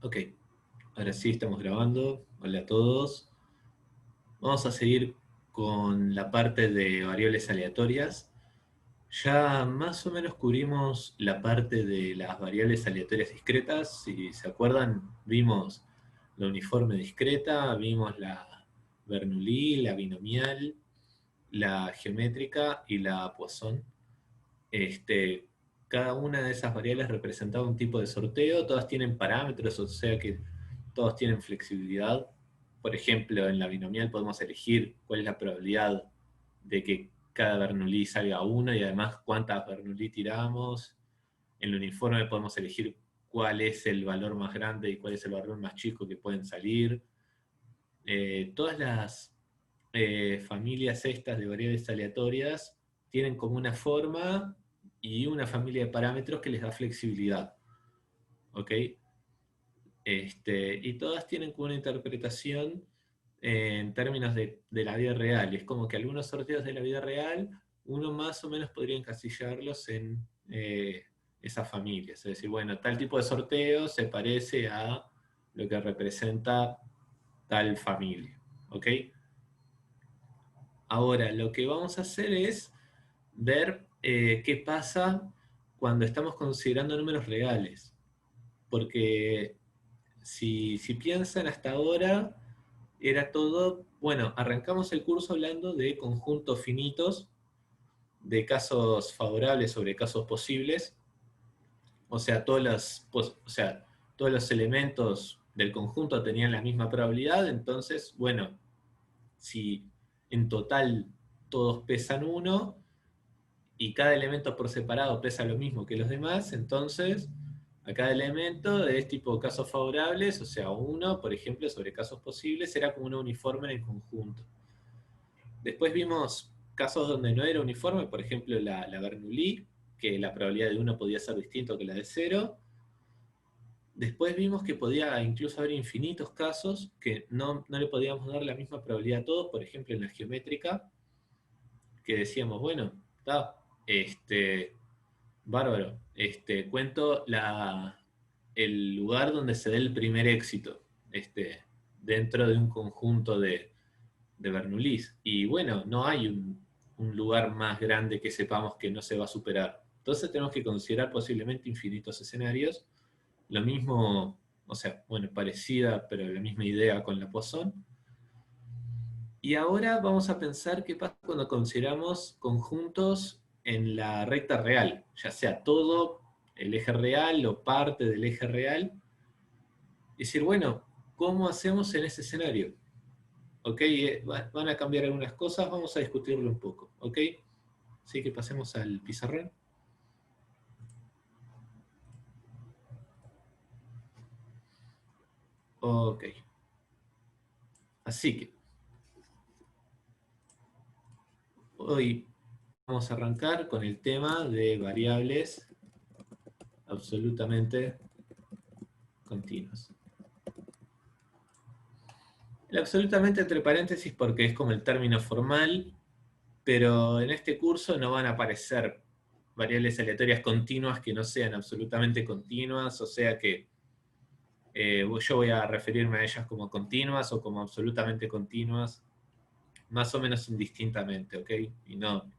Ok, ahora sí estamos grabando. Hola a todos. Vamos a seguir con la parte de variables aleatorias. Ya más o menos cubrimos la parte de las variables aleatorias discretas. Si se acuerdan, vimos la uniforme discreta, vimos la Bernoulli, la binomial, la geométrica y la Poisson. Este, cada una de esas variables representaba un tipo de sorteo, todas tienen parámetros, o sea que todos tienen flexibilidad. Por ejemplo, en la binomial podemos elegir cuál es la probabilidad de que cada Bernoulli salga uno y además cuántas Bernoulli tiramos. En el uniforme podemos elegir cuál es el valor más grande y cuál es el valor más chico que pueden salir. Todas las familias estas de variables aleatorias tienen como una forma y una familia de parámetros que les da flexibilidad. ¿Ok? Y todas tienen como una interpretación en términos de la vida real. Es como que algunos sorteos de la vida real, uno más o menos podría encasillarlos en esas familias. Es decir, bueno, tal tipo de sorteo se parece a lo que representa tal familia. ¿Ok? Ahora, lo que vamos a hacer es ver qué pasa cuando estamos considerando números reales. Porque si piensan hasta ahora, era todo, bueno, arrancamos el curso hablando de conjuntos finitos, de casos favorables sobre casos posibles, o sea, todos los elementos del conjunto tenían la misma probabilidad, entonces, bueno, si en total todos pesan 1 y cada elemento por separado pesa lo mismo que los demás, entonces a cada elemento es tipo casos favorables, o sea, 1, por ejemplo, sobre casos posibles, era como una uniforme en el conjunto. Después vimos casos donde no era uniforme, por ejemplo, la Bernoulli, que la probabilidad de 1 podía ser distinto que la de 0. Después vimos que podía incluso haber infinitos casos que no le podíamos dar la misma probabilidad a todos, por ejemplo, en la geométrica, que decíamos, bueno, está, bárbaro, cuento el lugar donde se dé el primer éxito, dentro de un conjunto de Bernoullis. Y bueno, no hay un lugar más grande que sepamos que no se va a superar. Entonces tenemos que considerar posiblemente infinitos escenarios. Lo mismo, o sea, bueno, parecida, pero la misma idea con la Poisson. Y ahora vamos a pensar qué pasa cuando consideramos conjuntos en la recta real, ya sea todo el eje real o parte del eje real. Y decir, bueno, ¿cómo hacemos en ese escenario? ¿Ok? Van a cambiar algunas cosas, vamos a discutirlo un poco. ¿Ok? Así que pasemos al pizarrón. Ok. Así que hoy vamos a arrancar con el tema de variables absolutamente continuas. El absolutamente entre paréntesis porque es como el término formal, pero en este curso no van a aparecer variables aleatorias continuas que no sean absolutamente continuas, o sea que yo voy a referirme a ellas como continuas o como absolutamente continuas, más o menos indistintamente, ¿ok? Y no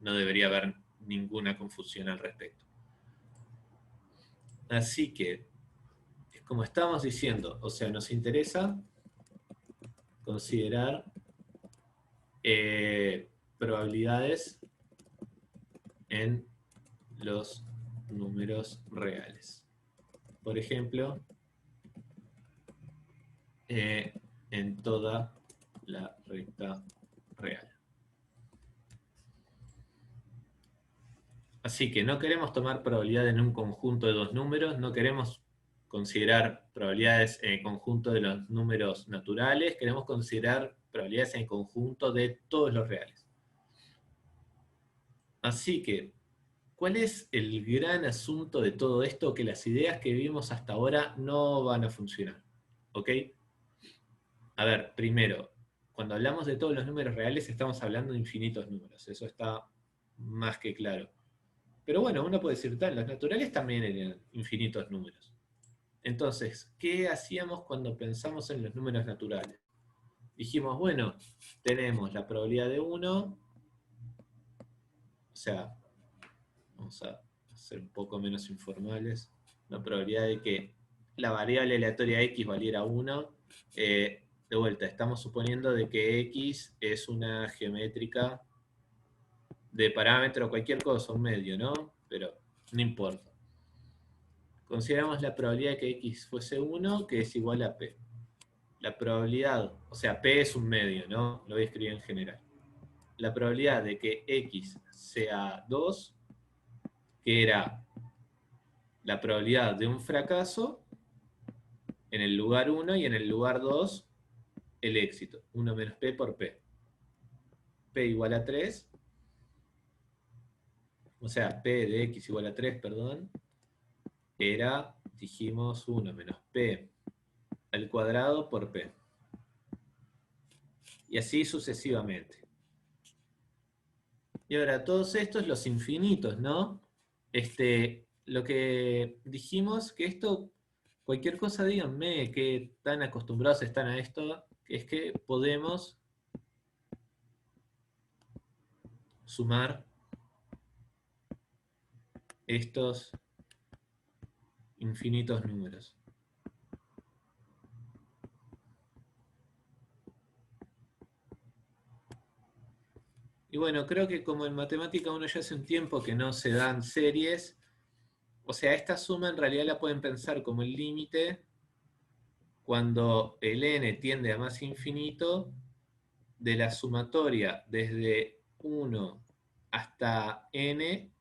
debería haber ninguna confusión al respecto. Así que, como estábamos diciendo, o sea, nos interesa considerar probabilidades en los números reales. Por ejemplo, en toda la recta real. Así que no queremos tomar probabilidad en un conjunto de dos números, no queremos considerar probabilidades en el conjunto de los números naturales, queremos considerar probabilidades en el conjunto de todos los reales. Así que, ¿cuál es el gran asunto de todo esto? Que las ideas que vimos hasta ahora no van a funcionar. ¿Ok? A ver, primero, cuando hablamos de todos los números reales estamos hablando de infinitos números, eso está más que claro. Pero bueno, uno puede decir, tal, los naturales también eran infinitos números. Entonces, ¿qué hacíamos cuando pensamos en los números naturales? Dijimos, bueno, tenemos la probabilidad de 1, o sea, vamos a ser un poco menos informales, la probabilidad de que la variable aleatoria x valiera 1, de vuelta, estamos suponiendo de que x es una geométrica de parámetro, cualquier cosa, un medio, ¿no? Pero no importa. Consideramos la probabilidad de que x fuese 1, que es igual a p. La probabilidad, o sea, p es un medio, ¿no? Lo voy a escribir en general. La probabilidad de que x sea 2, que era la probabilidad de un fracaso, en el lugar 1 y en el lugar 2 el éxito. 1 menos p por p. P igual a 3, o sea, p de x igual a 3, perdón, era, dijimos, 1 menos p al cuadrado por p. Y así sucesivamente. Y ahora, todos estos, los infinitos, ¿no? Lo que dijimos, que esto, cualquier cosa, díganme que tan acostumbrados están a esto, es que podemos sumar estos infinitos números. Y bueno, creo que como en matemática uno ya hace un tiempo que no se dan series, o sea, esta suma en realidad la pueden pensar como el límite cuando el n tiende a más infinito de la sumatoria desde 1 hasta n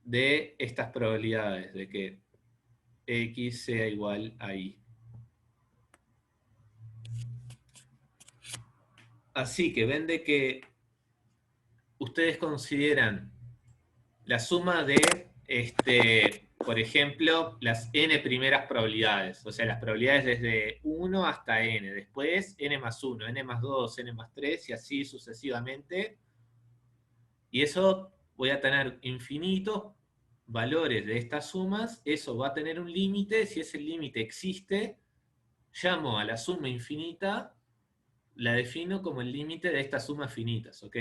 de estas probabilidades de que x sea igual a y. Así que ven de que ustedes consideran la suma de, por ejemplo, las n primeras probabilidades, o sea, las probabilidades desde 1 hasta n, después n más 1, n más 2, n más 3 y así sucesivamente. Y eso voy a tener infinitos valores de estas sumas, eso va a tener un límite, si ese límite existe, llamo a la suma infinita, la defino como el límite de estas sumas finitas, ¿ok?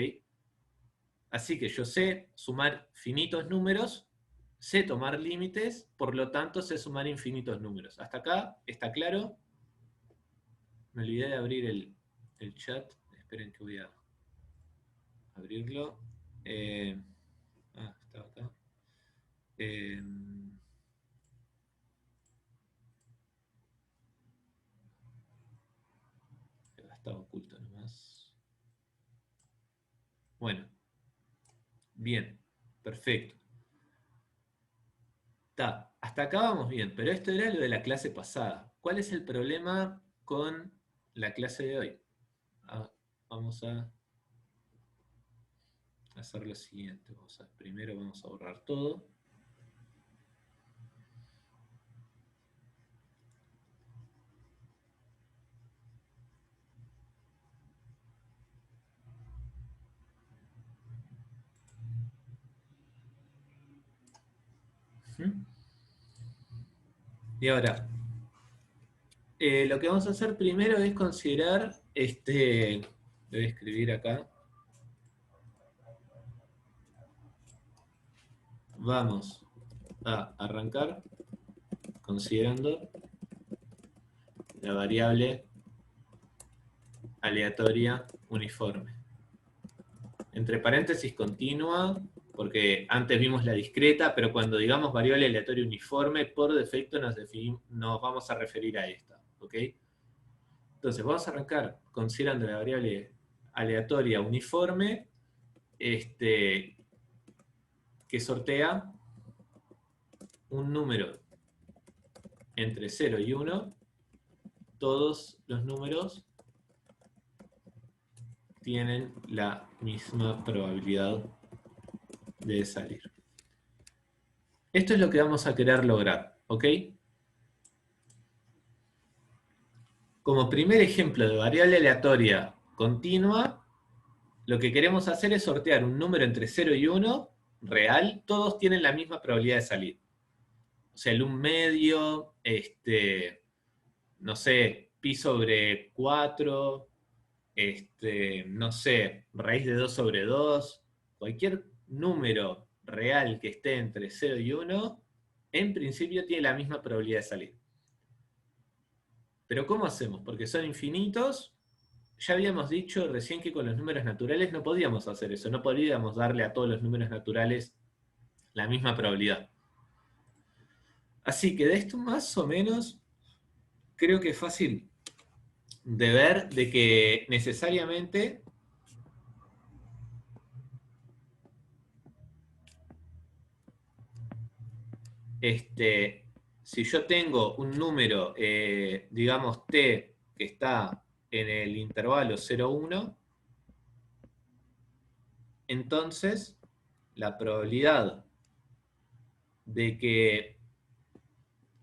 Así que yo sé sumar finitos números, sé tomar límites, por lo tanto sé sumar infinitos números. ¿Hasta acá está claro? Me olvidé de abrir el chat. Esperen que voy a abrirlo. Estaba acá. Estaba oculto nomás. Bueno. Bien. Perfecto. Hasta acá vamos bien, pero esto era lo de la clase pasada. ¿Cuál es el problema con la clase de hoy? Vamos a hacer lo siguiente. Primero vamos a borrar todo. Y ahora, lo que vamos a hacer primero es considerar, lo voy a escribir acá. Vamos a arrancar considerando la variable aleatoria uniforme. Entre paréntesis continua, porque antes vimos la discreta, pero cuando digamos variable aleatoria uniforme, por defecto nos vamos a referir a esta, ¿ok? Entonces vamos a arrancar considerando la variable aleatoria uniforme, que sortea un número entre 0 y 1, todos los números tienen la misma probabilidad de salir. Esto es lo que vamos a querer lograr, ¿ok? Como primer ejemplo de variable aleatoria continua, lo que queremos hacer es sortear un número entre 0 y 1, real, todos tienen la misma probabilidad de salir. O sea, el 1 medio, no sé, pi sobre 4, no sé, raíz de 2 sobre 2, cualquier número real que esté entre 0 y 1, en principio tiene la misma probabilidad de salir. Pero ¿cómo hacemos? Porque son infinitos. Ya habíamos dicho recién que con los números naturales no podíamos hacer eso, no podíamos darle a todos los números naturales la misma probabilidad. Así que de esto más o menos creo que es fácil de ver de que necesariamente si yo tengo un número, digamos t, que está en el intervalo 0,1, entonces la probabilidad de que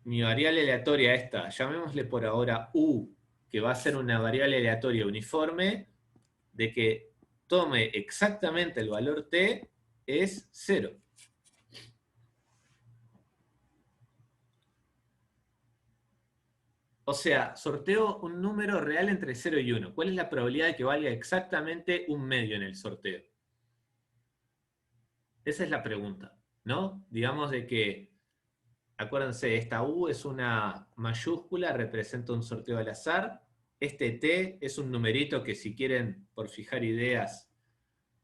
mi variable aleatoria esta, llamémosle por ahora u, que va a ser una variable aleatoria uniforme, de que tome exactamente el valor t, es 0. O sea, sorteo un número real entre 0 y 1. ¿Cuál es la probabilidad de que valga exactamente 1 medio en el sorteo? Esa es la pregunta, ¿no? Digamos de que, acuérdense, esta U es una mayúscula, representa un sorteo al azar. Este T es un numerito que, si quieren, por fijar ideas,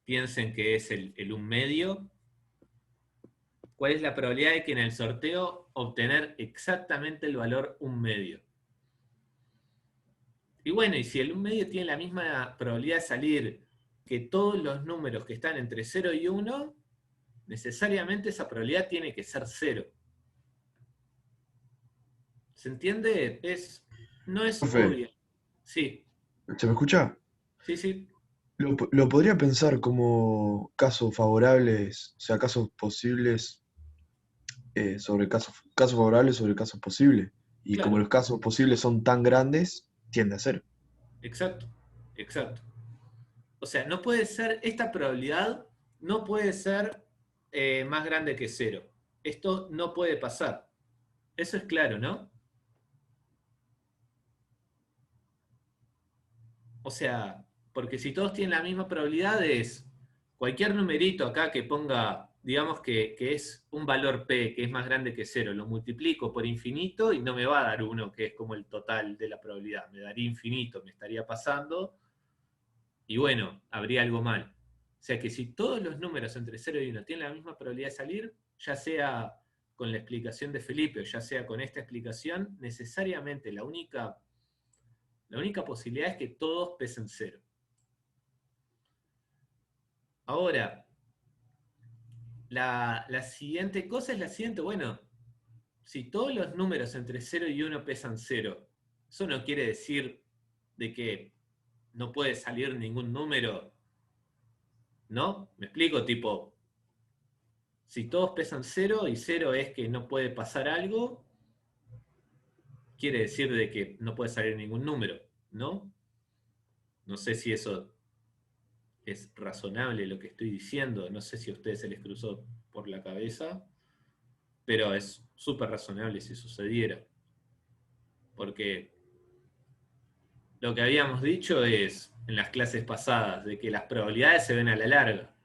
piensen que es el 1 medio. ¿Cuál es la probabilidad de que en el sorteo obtener exactamente el valor 1 medio? Y bueno, y si el 1 medio tiene la misma probabilidad de salir que todos los números que están entre 0 y 1, necesariamente esa probabilidad tiene que ser 0. ¿Se entiende? No es Profe, obvio. Sí, ¿se me escucha? sí, sí, Lo podría pensar como casos favorables, o sea, casos posibles sobre casos favorables sobre casos posibles. Y como claro, los casos posibles son tan grandes, tiende a ser. exacto, exacto. O sea, no puede ser, esta probabilidad no puede ser más grande que 0. Esto no puede pasar. Eso es claro, ¿no? O sea, porque si todos tienen la misma probabilidad es cualquier numerito acá que ponga, digamos que es un valor P que es más grande que 0, lo multiplico por infinito y no me va a dar 1 que es como el total de la probabilidad, me daría infinito, me estaría pasando y bueno, habría algo mal. O sea que si todos los números entre 0 y 1 tienen la misma probabilidad de salir, ya sea con la explicación de Felipe o ya sea con esta explicación, necesariamente la única posibilidad es que todos pesen 0. Ahora, la siguiente cosa es la siguiente, bueno, si todos los números entre 0 y 1 pesan 0, eso no quiere decir de que no puede salir ningún número, ¿no? ¿Me explico? Tipo, si todos pesan 0 y 0 es que no puede pasar algo, quiere decir de que no puede salir ningún número, ¿no? No sé si eso es razonable lo que estoy diciendo, no sé si a ustedes se les cruzó por la cabeza, pero es súper razonable si sucediera. Porque lo que habíamos dicho es, en las clases pasadas, de que las probabilidades se ven a la larga.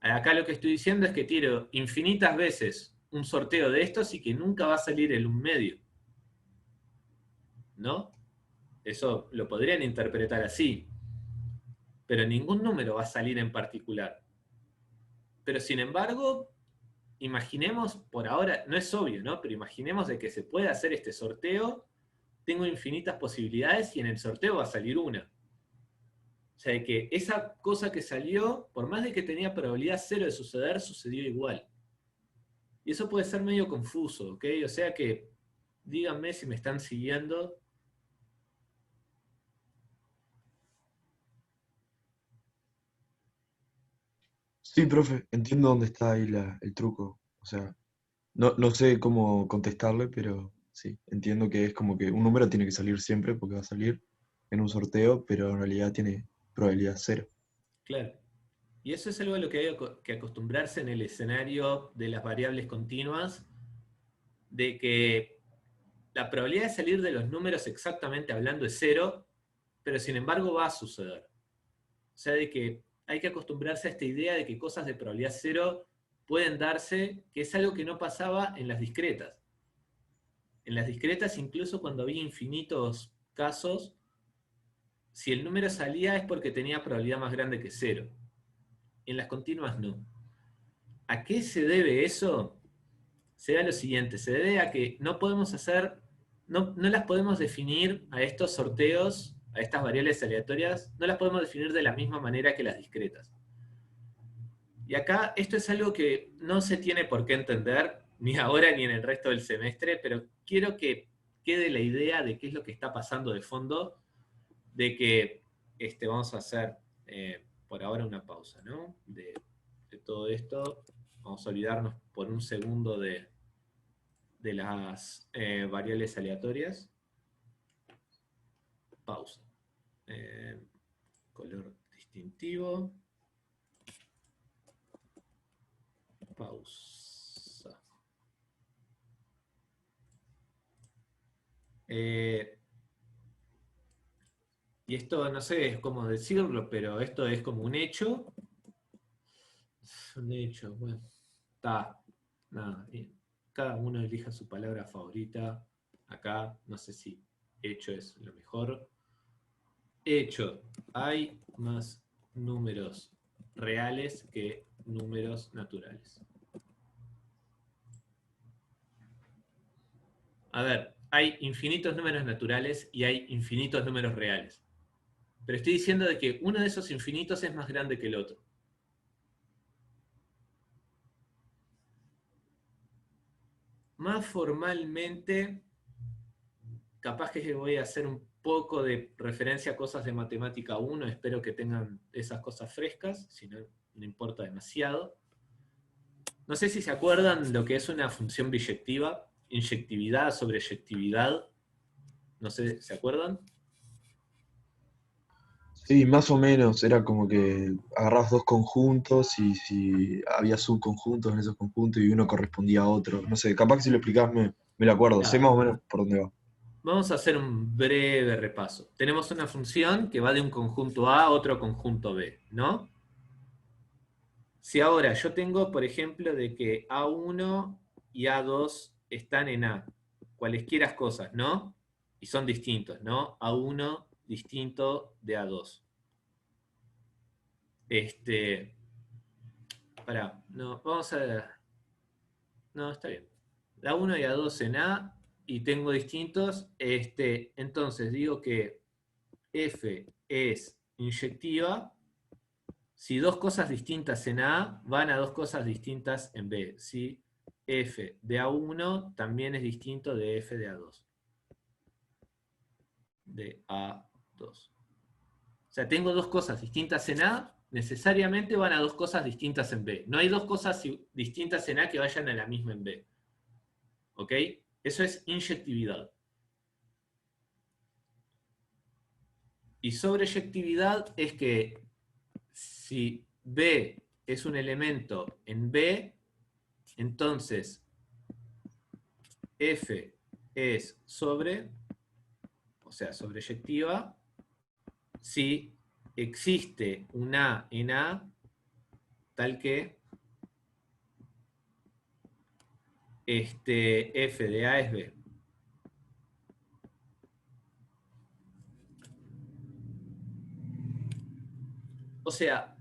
Acá lo que estoy diciendo es que tiro infinitas veces un sorteo de estos y que nunca va a salir el 1 medio, ¿no? Eso lo podrían interpretar así, pero ningún número va a salir en particular. Pero sin embargo, imaginemos, por ahora, no es obvio, ¿no? Pero imaginemos de que se puede hacer este sorteo, tengo infinitas posibilidades y en el sorteo va a salir una. O sea, que esa cosa que salió, por más de que tenía probabilidad 0 de suceder, sucedió igual. Y eso puede ser medio confuso, ¿ok? O sea que díganme si me están siguiendo. Sí, profe, entiendo dónde está ahí el truco. O sea, no sé cómo contestarle, pero sí, entiendo que es como que un número tiene que salir siempre porque va a salir en un sorteo, pero en realidad tiene probabilidad cero. Claro. Y eso es algo a lo que hay que acostumbrarse en el escenario de las variables continuas, de que la probabilidad de salir de los números exactamente hablando es 0, pero sin embargo va a suceder. O sea, de que hay que acostumbrarse a esta idea de que cosas de probabilidad 0 pueden darse, que es algo que no pasaba en las discretas. En las discretas, incluso cuando había infinitos casos, si el número salía es porque tenía probabilidad más grande que 0. En las continuas no. ¿A qué se debe eso? Se debe a lo siguiente, se debe a que no podemos hacer, no las podemos definir a estos sorteos, a estas variables aleatorias, no las podemos definir de la misma manera que las discretas. Y acá esto es algo que no se tiene por qué entender, ni ahora ni en el resto del semestre, pero quiero que quede la idea de qué es lo que está pasando de fondo, de que vamos a hacer por ahora una pausa, ¿no? De todo esto. Vamos a olvidarnos por un segundo de las variables aleatorias. Pausa. Color distintivo. Pausa. Y esto no sé cómo decirlo, pero esto es como un hecho. Un hecho, bueno. Está. Nada. Cada uno elija su palabra favorita. Acá, no sé si hecho es lo mejor. Hecho. Hay más números reales que números naturales. A ver, hay infinitos números naturales y hay infinitos números reales. Pero estoy diciendo de que uno de esos infinitos es más grande que el otro. Más formalmente, capaz que voy a hacer un poco de referencia a cosas de matemática 1, espero que tengan esas cosas frescas, si no, no importa demasiado. No sé si se acuerdan lo que es una función biyectiva, inyectividad sobre eyectividad. No sé, ¿se acuerdan? Sí, más o menos, era como que agarrabas dos conjuntos y si había subconjuntos en esos conjuntos y uno correspondía a otro. No sé, capaz que si lo explicás me lo acuerdo, sé más Claro. o menos por dónde va. Vamos a hacer un breve repaso. Tenemos una función que va de un conjunto A a otro conjunto B, ¿no? Si ahora yo tengo, por ejemplo, de que A1 y A2 están en A, cualesquiera cosas, ¿no? Y son distintos, ¿no? A1 distinto de A2. No, vamos a ver. No, está bien. A1 y A2 en A y tengo distintos. Entonces digo que F es inyectiva si dos cosas distintas en A van a dos cosas distintas en B. Si F de A1 también es distinto de F de A2. De A2. O sea, tengo dos cosas distintas en A, necesariamente van a dos cosas distintas en B. No hay dos cosas distintas en A que vayan a la misma en B. ¿Ok? Eso es inyectividad. Y sobreyectividad es que si B es un elemento en B, entonces F es sobre, o sea, sobreyectiva, si existe un A en A, tal que F de A es B. O sea,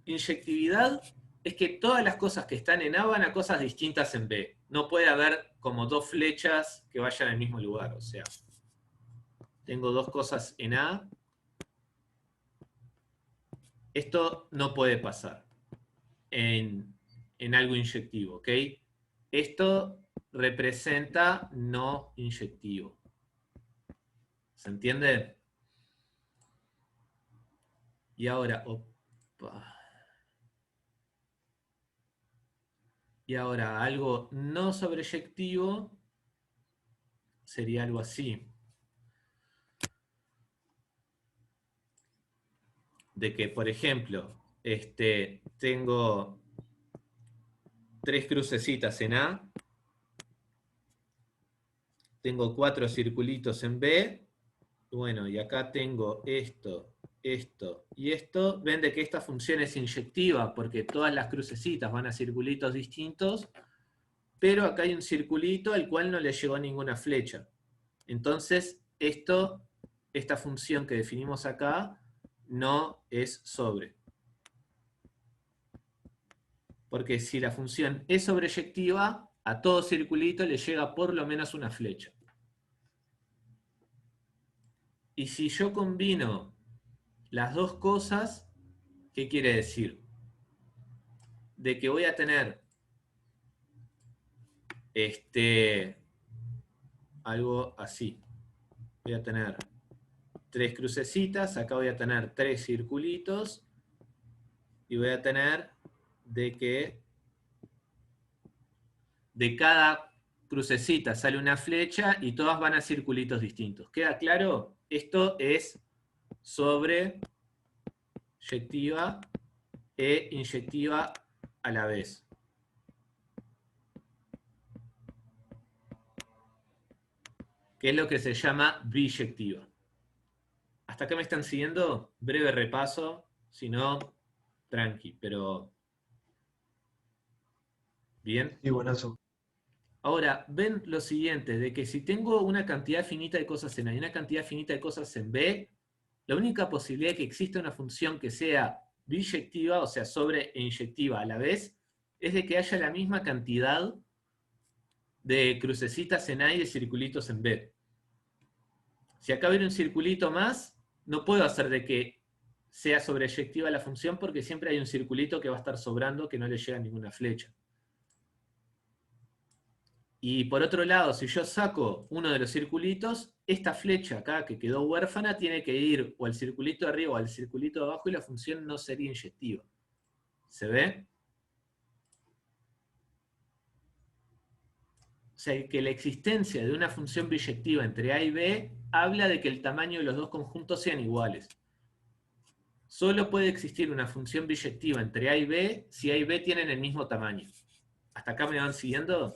inyectividad es que todas las cosas que están en A van a cosas distintas en B. No puede haber como dos flechas que vayan al mismo lugar. O sea, tengo dos cosas en A. Esto no puede pasar en algo inyectivo, ¿ok? Esto representa no inyectivo. ¿Se entiende? Y ahora, opa. Y ahora algo no sobreyectivo sería algo así. De que, por ejemplo, tengo tres crucecitas en A tengo 4 circulitos en B, bueno, y acá tengo esto, esto y esto. Ven de que esta función es inyectiva, porque todas las crucecitas van a circulitos distintos, pero acá hay un circulito al cual no le llegó ninguna flecha. Entonces, esta función que definimos acá, no es sobre. Porque si la función es sobreyectiva, a todo circulito le llega por lo menos una flecha. Y si yo combino las dos cosas, ¿qué quiere decir? De que voy a tener algo así. Voy a tener 3 crucecitas, acá voy a tener 3 circulitos, y voy a tener de que de cada crucecita sale una flecha y todas van a circulitos distintos. ¿Queda claro? Esto es sobreyectiva e inyectiva a la vez. Que es lo que se llama biyectiva. ¿Hasta acá me están siguiendo? Breve repaso, si no, tranqui, pero bien. Sí, buenazo. Ahora, ven lo siguiente, de que si tengo una cantidad finita de cosas en A y una cantidad finita de cosas en B, la única posibilidad de que exista una función que sea biyectiva, o sea, sobre e inyectiva a la vez, es de que haya la misma cantidad de crucecitas en A y de circulitos en B. Si acá hubiera un circulito más, no puedo hacer de que sea sobreyectiva la función porque siempre hay un circulito que va a estar sobrando que no le llega ninguna flecha. Y por otro lado, si yo saco uno de los circulitos, esta flecha acá que quedó huérfana tiene que ir o al circulito de arriba o al circulito de abajo y la función no sería inyectiva. ¿Se ve? O sea, que la existencia de una función biyectiva entre A y B habla de que el tamaño de los dos conjuntos sean iguales. Solo puede existir una función biyectiva entre A y B si A y B tienen el mismo tamaño. ¿Hasta acá me van siguiendo?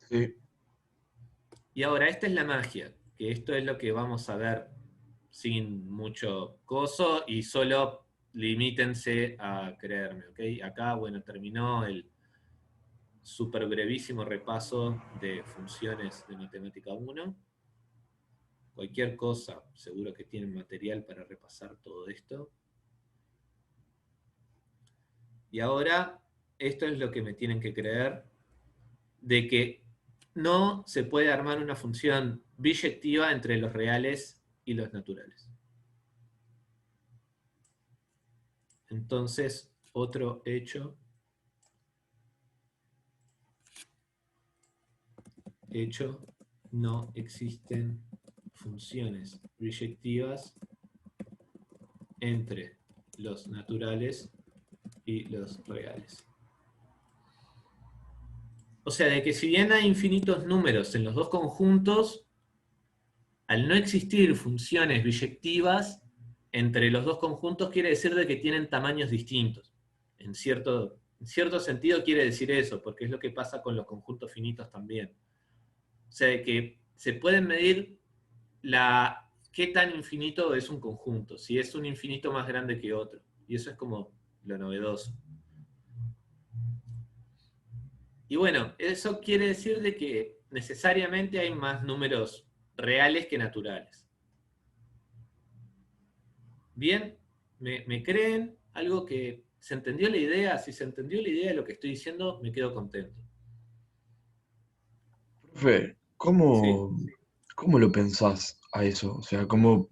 Sí. Y ahora, esta es la magia, que esto es lo que vamos a ver sin mucho coso y solo limítense a creerme, ¿ok? Acá, bueno, terminó el súper brevísimo repaso de funciones de matemática 1. Cualquier cosa, seguro que tienen material para repasar todo esto. Y ahora, esto es lo que me tienen que creer, de que no se puede armar una función biyectiva entre los reales y los naturales. Entonces, otro hecho no existen funciones biyectivas entre los naturales y los reales. O sea, de que si bien hay infinitos números en los dos conjuntos, al no existir funciones biyectivas entre los dos conjuntos quiere decir de que tienen tamaños distintos. En cierto sentido quiere decir eso, porque es lo que pasa con los conjuntos finitos también. O sea, de que se pueden medir qué tan infinito es un conjunto, si es un infinito más grande que otro. Y eso es como lo novedoso. Y bueno, eso quiere decir de que necesariamente hay más números reales que naturales. Bien, ¿me creen? Algo que se entendió la idea. Si se entendió la idea de lo que estoy diciendo, me quedo contento. Profe, Sí. ¿cómo lo pensás a eso? O sea, ¿cómo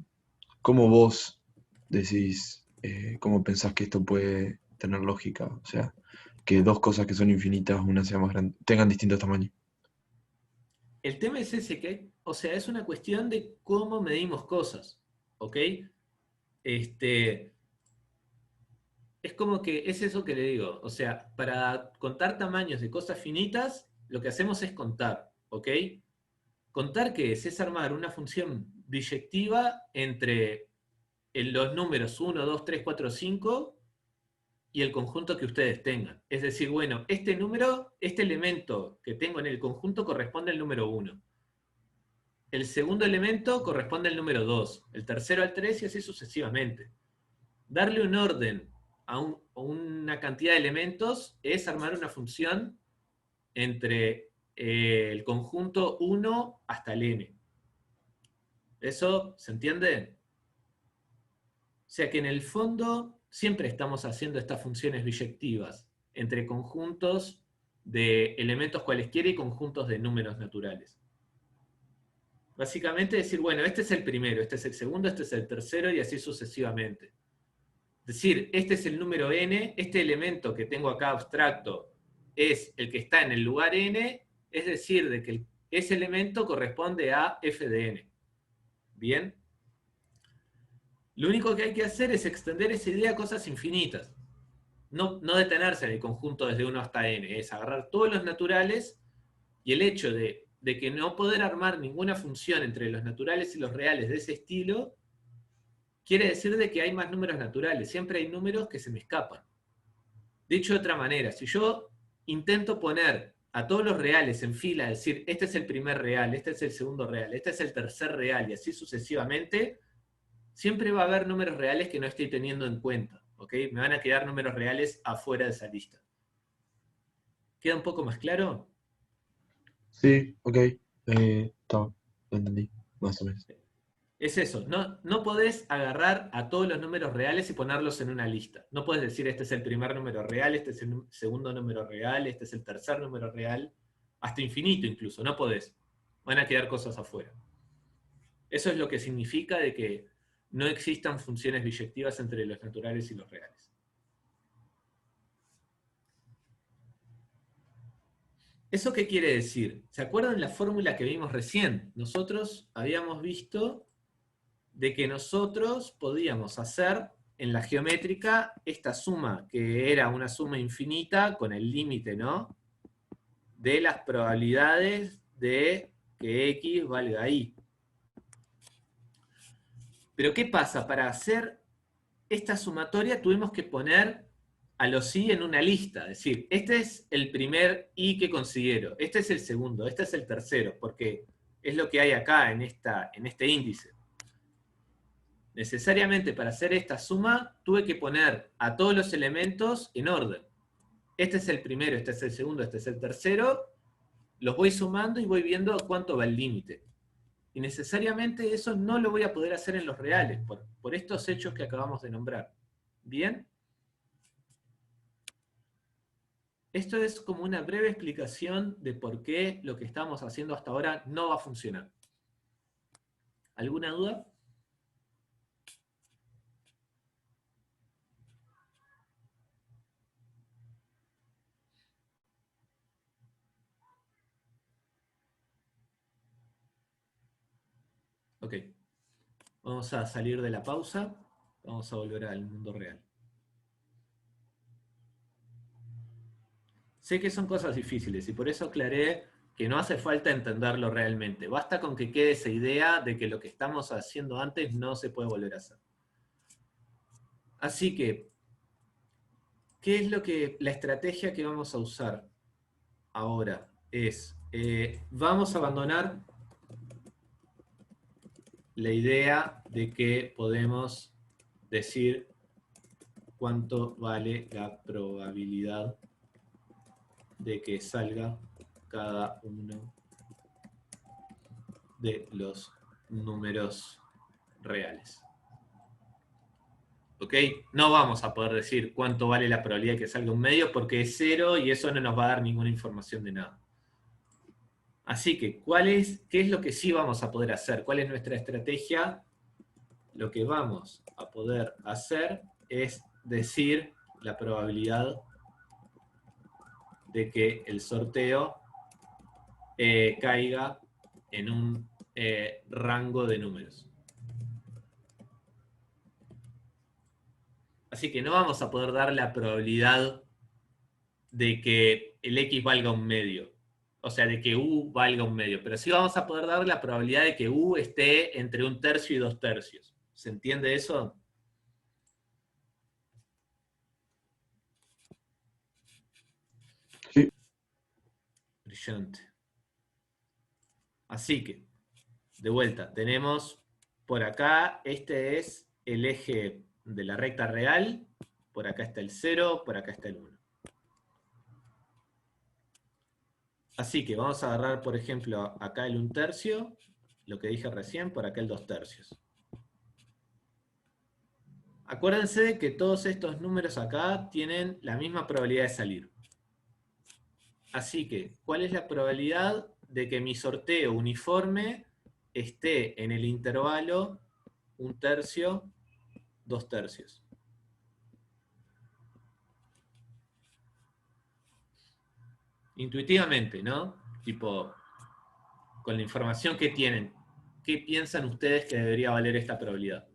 vos decís, cómo pensás que esto puede tener lógica? O sea, que dos cosas que son infinitas, una sea más grande, tengan distintos tamaños. El tema es ese que, o sea, es una cuestión de cómo medimos cosas, ¿ok? Este, es como que es eso que le digo, o sea, para contar tamaños de cosas finitas, lo que hacemos es contar, ¿ok? Contar que es armar una función biyectiva entre los números 1, 2, 3, 4, 5 y el conjunto que ustedes tengan. Es decir, bueno, este número, este elemento que tengo en el conjunto corresponde al número 1. El segundo elemento corresponde al número 2, el tercero al 3 y así sucesivamente. Darle un orden a una cantidad de elementos es armar una función entre el conjunto 1 hasta el n. ¿Eso se entiende? O sea que en el fondo siempre estamos haciendo estas funciones biyectivas entre conjuntos de elementos cualesquiera y conjuntos de números naturales. Básicamente decir, bueno, este es el primero, este es el segundo, este es el tercero y así sucesivamente. Es decir, este es el número n, este elemento que tengo acá abstracto es el que está en el lugar n, es decir, de que ese elemento corresponde a f de n. ¿Bien? Lo único que hay que hacer es extender esa idea a cosas infinitas. No detenerse en el conjunto desde 1 hasta n, es agarrar todos los naturales y el hecho de que no poder armar ninguna función entre los naturales y los reales de ese estilo, quiere decir de que hay más números naturales. Siempre hay números que se me escapan. Dicho de otra manera, si yo intento poner a todos los reales en fila, decir, este es el primer real, este es el segundo real, este es el tercer real, y así sucesivamente, siempre va a haber números reales que no estoy teniendo en cuenta. ¿Ok? Me van a quedar números reales afuera de esa lista. ¿Queda un poco más claro? Sí, ok. Está, entendí, más o menos. Es eso, no podés agarrar a todos los números reales y ponerlos en una lista. No podés decir, este es el primer número real, este es el segundo número real, este es el tercer número real, hasta infinito incluso, no podés. Van a quedar cosas afuera. Eso es lo que significa de que no existan funciones biyectivas entre los naturales y los reales. ¿Eso qué quiere decir? ¿Se acuerdan la fórmula que vimos recién? Nosotros habíamos visto de que nosotros podíamos hacer en la geométrica esta suma, que era una suma infinita con el límite, ¿no? De las probabilidades de que X valga Y. Pero ¿qué pasa? Para hacer esta sumatoria tuvimos que poner a los Y en una lista, es decir, este es el primer Y que considero, este es el segundo, este es el tercero, porque es lo que hay acá en este índice. Necesariamente para hacer esta suma tuve que poner a todos los elementos en orden. Este es el primero, este es el segundo, este es el tercero. Los voy sumando y voy viendo cuánto va el límite. Y necesariamente eso no lo voy a poder hacer en los reales, por estos hechos que acabamos de nombrar. ¿Bien? Esto es como una breve explicación de por qué lo que estamos haciendo hasta ahora no va a funcionar. ¿Alguna duda? Ok. Vamos a salir de la pausa. Vamos a volver al mundo real. Sé que son cosas difíciles y por eso aclaré que no hace falta entenderlo realmente. Basta con que quede esa idea de que lo que estamos haciendo antes no se puede volver a hacer. Así que, ¿qué es la estrategia que vamos a usar ahora? Es, vamos a abandonar la idea de que podemos decir cuánto vale la probabilidad de que salga cada uno de los números reales. ¿Ok? No vamos a poder decir cuánto vale la probabilidad de que salga un medio porque es 0 y eso no nos va a dar ninguna información de nada. Así que, ¿qué es lo que sí vamos a poder hacer? ¿Cuál es nuestra estrategia? Lo que vamos a poder hacer es decir la probabilidad de que el sorteo caiga en un rango de números. Así que no vamos a poder dar la probabilidad de que el X valga un medio. O sea, de que U valga un medio. Pero sí vamos a poder dar la probabilidad de que U esté entre 1/3 y 2/3. ¿Se entiende eso? Brillante. Así que, de vuelta, tenemos por acá, este es el eje de la recta real, por acá está el 0, por acá está el 1. Así que vamos a agarrar, por ejemplo, acá el 1/3, lo que dije recién, por acá el 2/3. Acuérdense que todos estos números acá tienen la misma probabilidad de salir. Así que, ¿cuál es la probabilidad de que mi sorteo uniforme esté en el intervalo 1/3, 2/3? Intuitivamente, ¿no? Tipo, con la información que tienen, ¿qué piensan ustedes que debería valer esta probabilidad?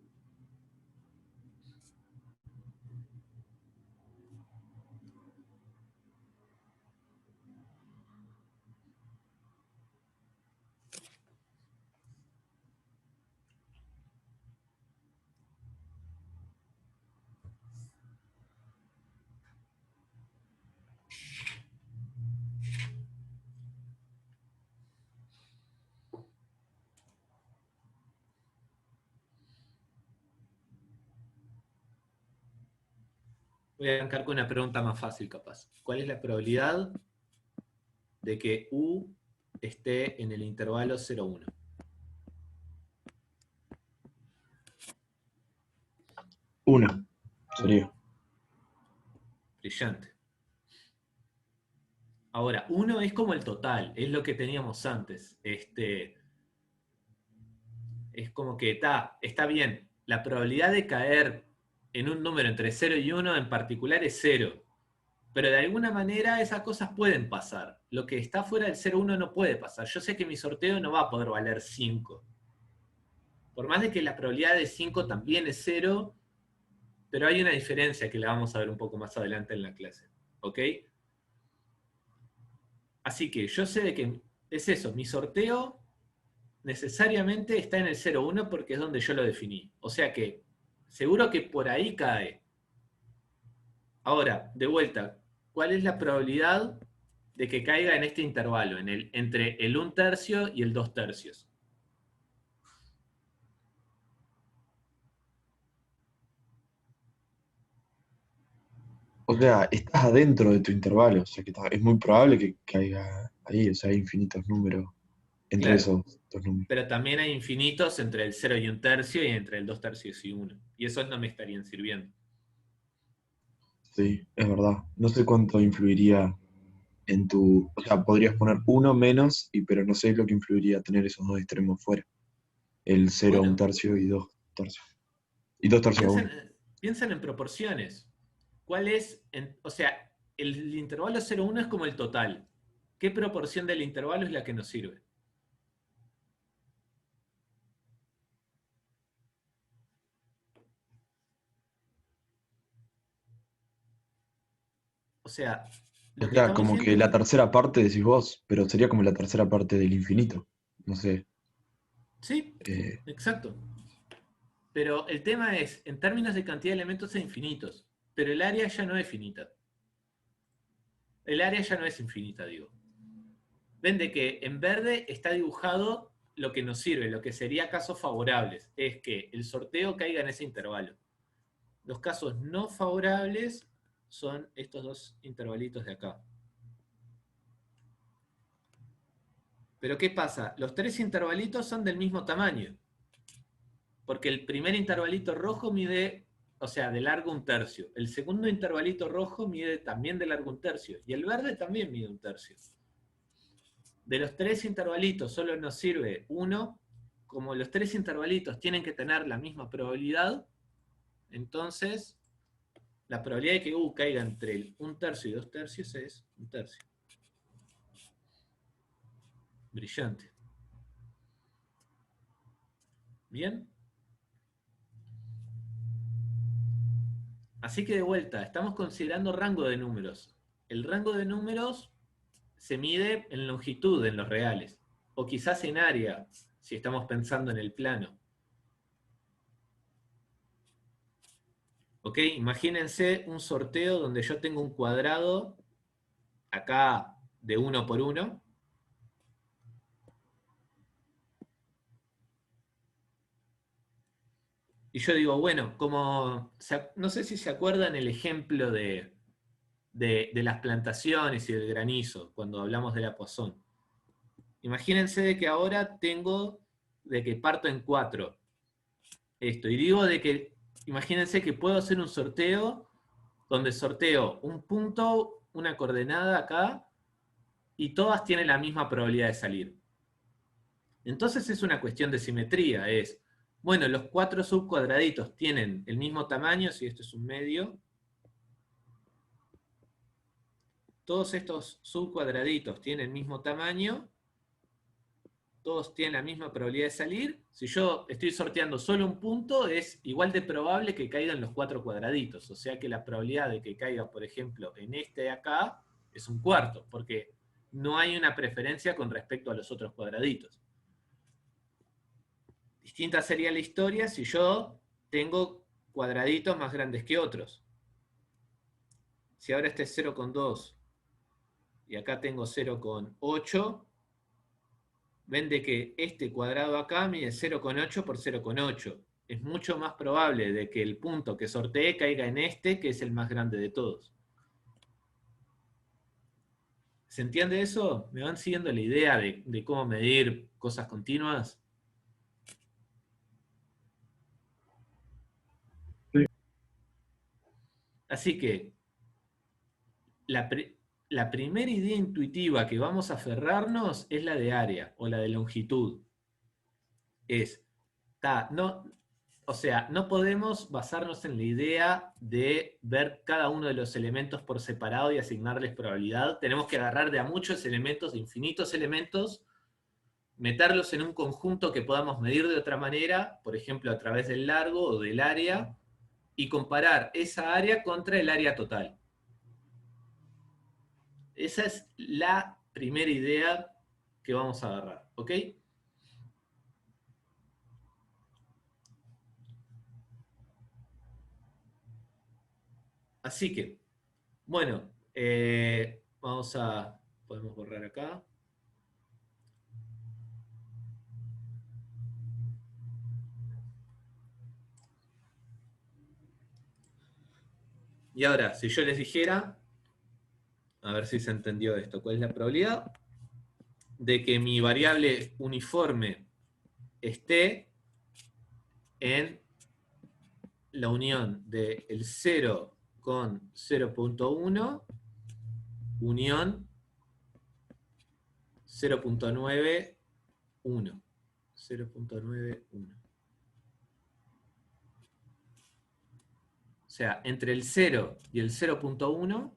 Voy a arrancar con una pregunta más fácil, capaz. ¿Cuál es la probabilidad de que U esté en el intervalo 0,1? Una sería. Brillante. Ahora, 1 es como el total, es lo que teníamos antes. Es como que está bien. La probabilidad de caer en un número entre 0 y 1 en particular es 0. Pero de alguna manera esas cosas pueden pasar. Lo que está fuera del 0,1 no puede pasar. Yo sé que mi sorteo no va a poder valer 5. Por más de que la probabilidad de 5 también es 0, pero hay una diferencia que la vamos a ver un poco más adelante en la clase. ¿Ok? Así que yo sé de que es eso, mi sorteo necesariamente está en el 0,1 porque es donde yo lo definí. O sea que seguro que por ahí cae. Ahora, de vuelta, ¿cuál es la probabilidad de que caiga en este intervalo, entre el 1/3 y el 2/3? O sea, estás adentro de tu intervalo, o sea que es muy probable que caiga ahí, o sea, hay infinitos números entre Claro, esos dos números. pero también hay infinitos entre el 0 y 1/3 y entre el 2/3 y 1. Y esos no me estarían sirviendo. Sí, es verdad. No sé cuánto influiría en tu, o sea, podrías poner uno menos, pero no sé lo que influiría tener esos dos extremos fuera. El cero, un Bueno, tercio y 2/3. Y 2/3 a piensen, uno. piensen en proporciones. ¿Cuál es, o sea, el intervalo 0,1 es como el total? ¿Qué proporción del intervalo es la que nos sirve? O sea, O lo que sea, estamos como que diciendo, la tercera parte decís vos, pero sería como la tercera parte del infinito. No sé. sí, eh, exacto. Pero el tema es, en términos de cantidad de elementos es infinitos, pero el área ya no es finita. El área ya no es infinita, digo. Ven de que en verde está dibujado lo que nos sirve, lo que sería casos favorables, es que el sorteo caiga en ese intervalo. Los casos no favorables son estos dos intervalitos de acá. Pero ¿qué pasa? Los tres intervalitos son del mismo tamaño, porque el primer intervalito rojo mide, o sea, de largo 1/3. El segundo intervalito rojo mide también de largo 1/3. Y el verde también mide 1/3. De los tres intervalitos solo nos sirve uno. Como los tres intervalitos tienen que tener la misma probabilidad, entonces la probabilidad de que U caiga entre el 1/3 y 2/3 es 1/3. Brillante. ¿Bien? Así que de vuelta, estamos considerando rango de números. El rango de números se mide en longitud en los reales, o quizás en área, si estamos pensando en el plano. ¿Ok? Imagínense un sorteo donde yo tengo un cuadrado acá de 1 por 1 Y yo digo, bueno, como, no sé si se acuerdan el ejemplo de las plantaciones y del granizo, cuando hablamos de la Poisson. Imagínense de que ahora tengo, de que parto en cuatro esto, y digo de que, imagínense que puedo hacer un sorteo donde sorteo un punto, una coordenada acá, y todas tienen la misma probabilidad de salir. Entonces es una cuestión de simetría, es, bueno, los cuatro subcuadraditos tienen el mismo tamaño, si esto es un medio, todos estos subcuadraditos tienen el mismo tamaño, todos tienen la misma probabilidad de salir. Si yo estoy sorteando solo un punto, es igual de probable que caigan los cuatro cuadraditos. O sea que la probabilidad de que caiga, por ejemplo, en este de acá, es un cuarto, porque no hay una preferencia con respecto a los otros cuadraditos. Distinta sería la historia si yo tengo cuadraditos más grandes que otros. Si ahora este es 0,2 y acá tengo 0,8, ven de que este cuadrado acá mide 0,8 por 0,8. Es mucho más probable de que el punto que sorteé caiga en este, que es el más grande de todos. ¿Se entiende eso? ¿Me van siguiendo la idea de cómo medir cosas continuas? Sí. Así que la, la primera idea intuitiva que vamos a aferrarnos es la de área o la de longitud. Es, no, o sea, no podemos basarnos en la idea de ver cada uno de los elementos por separado y asignarles probabilidad. Tenemos que agarrar de a muchos elementos, de infinitos elementos, meterlos en un conjunto que podamos medir de otra manera, por ejemplo, a través del largo o del área, y comparar esa área contra el área total. Esa es la primera idea que vamos a agarrar, ¿ok? Así que, bueno, podemos borrar acá. Y ahora, si yo les dijera, a ver si se entendió esto, ¿cuál es la probabilidad de que mi variable uniforme esté en la unión del 0 con 0,1 unión 0,91? 0,91. O sea, entre el 0 y el 0,1,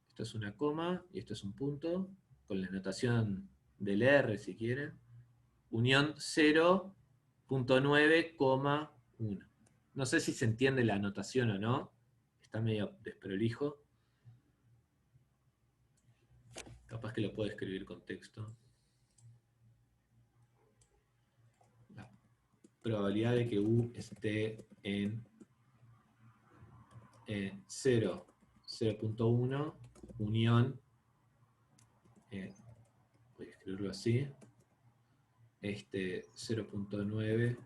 esto es una coma y esto es un punto, con la notación del R si quieren, unión 0,9,1. No sé si se entiende la anotación o no, está medio desprolijo. Capaz que lo puedo escribir con texto. La probabilidad de que U esté en 0, 0,1, unión, voy a escribirlo así, 0,91.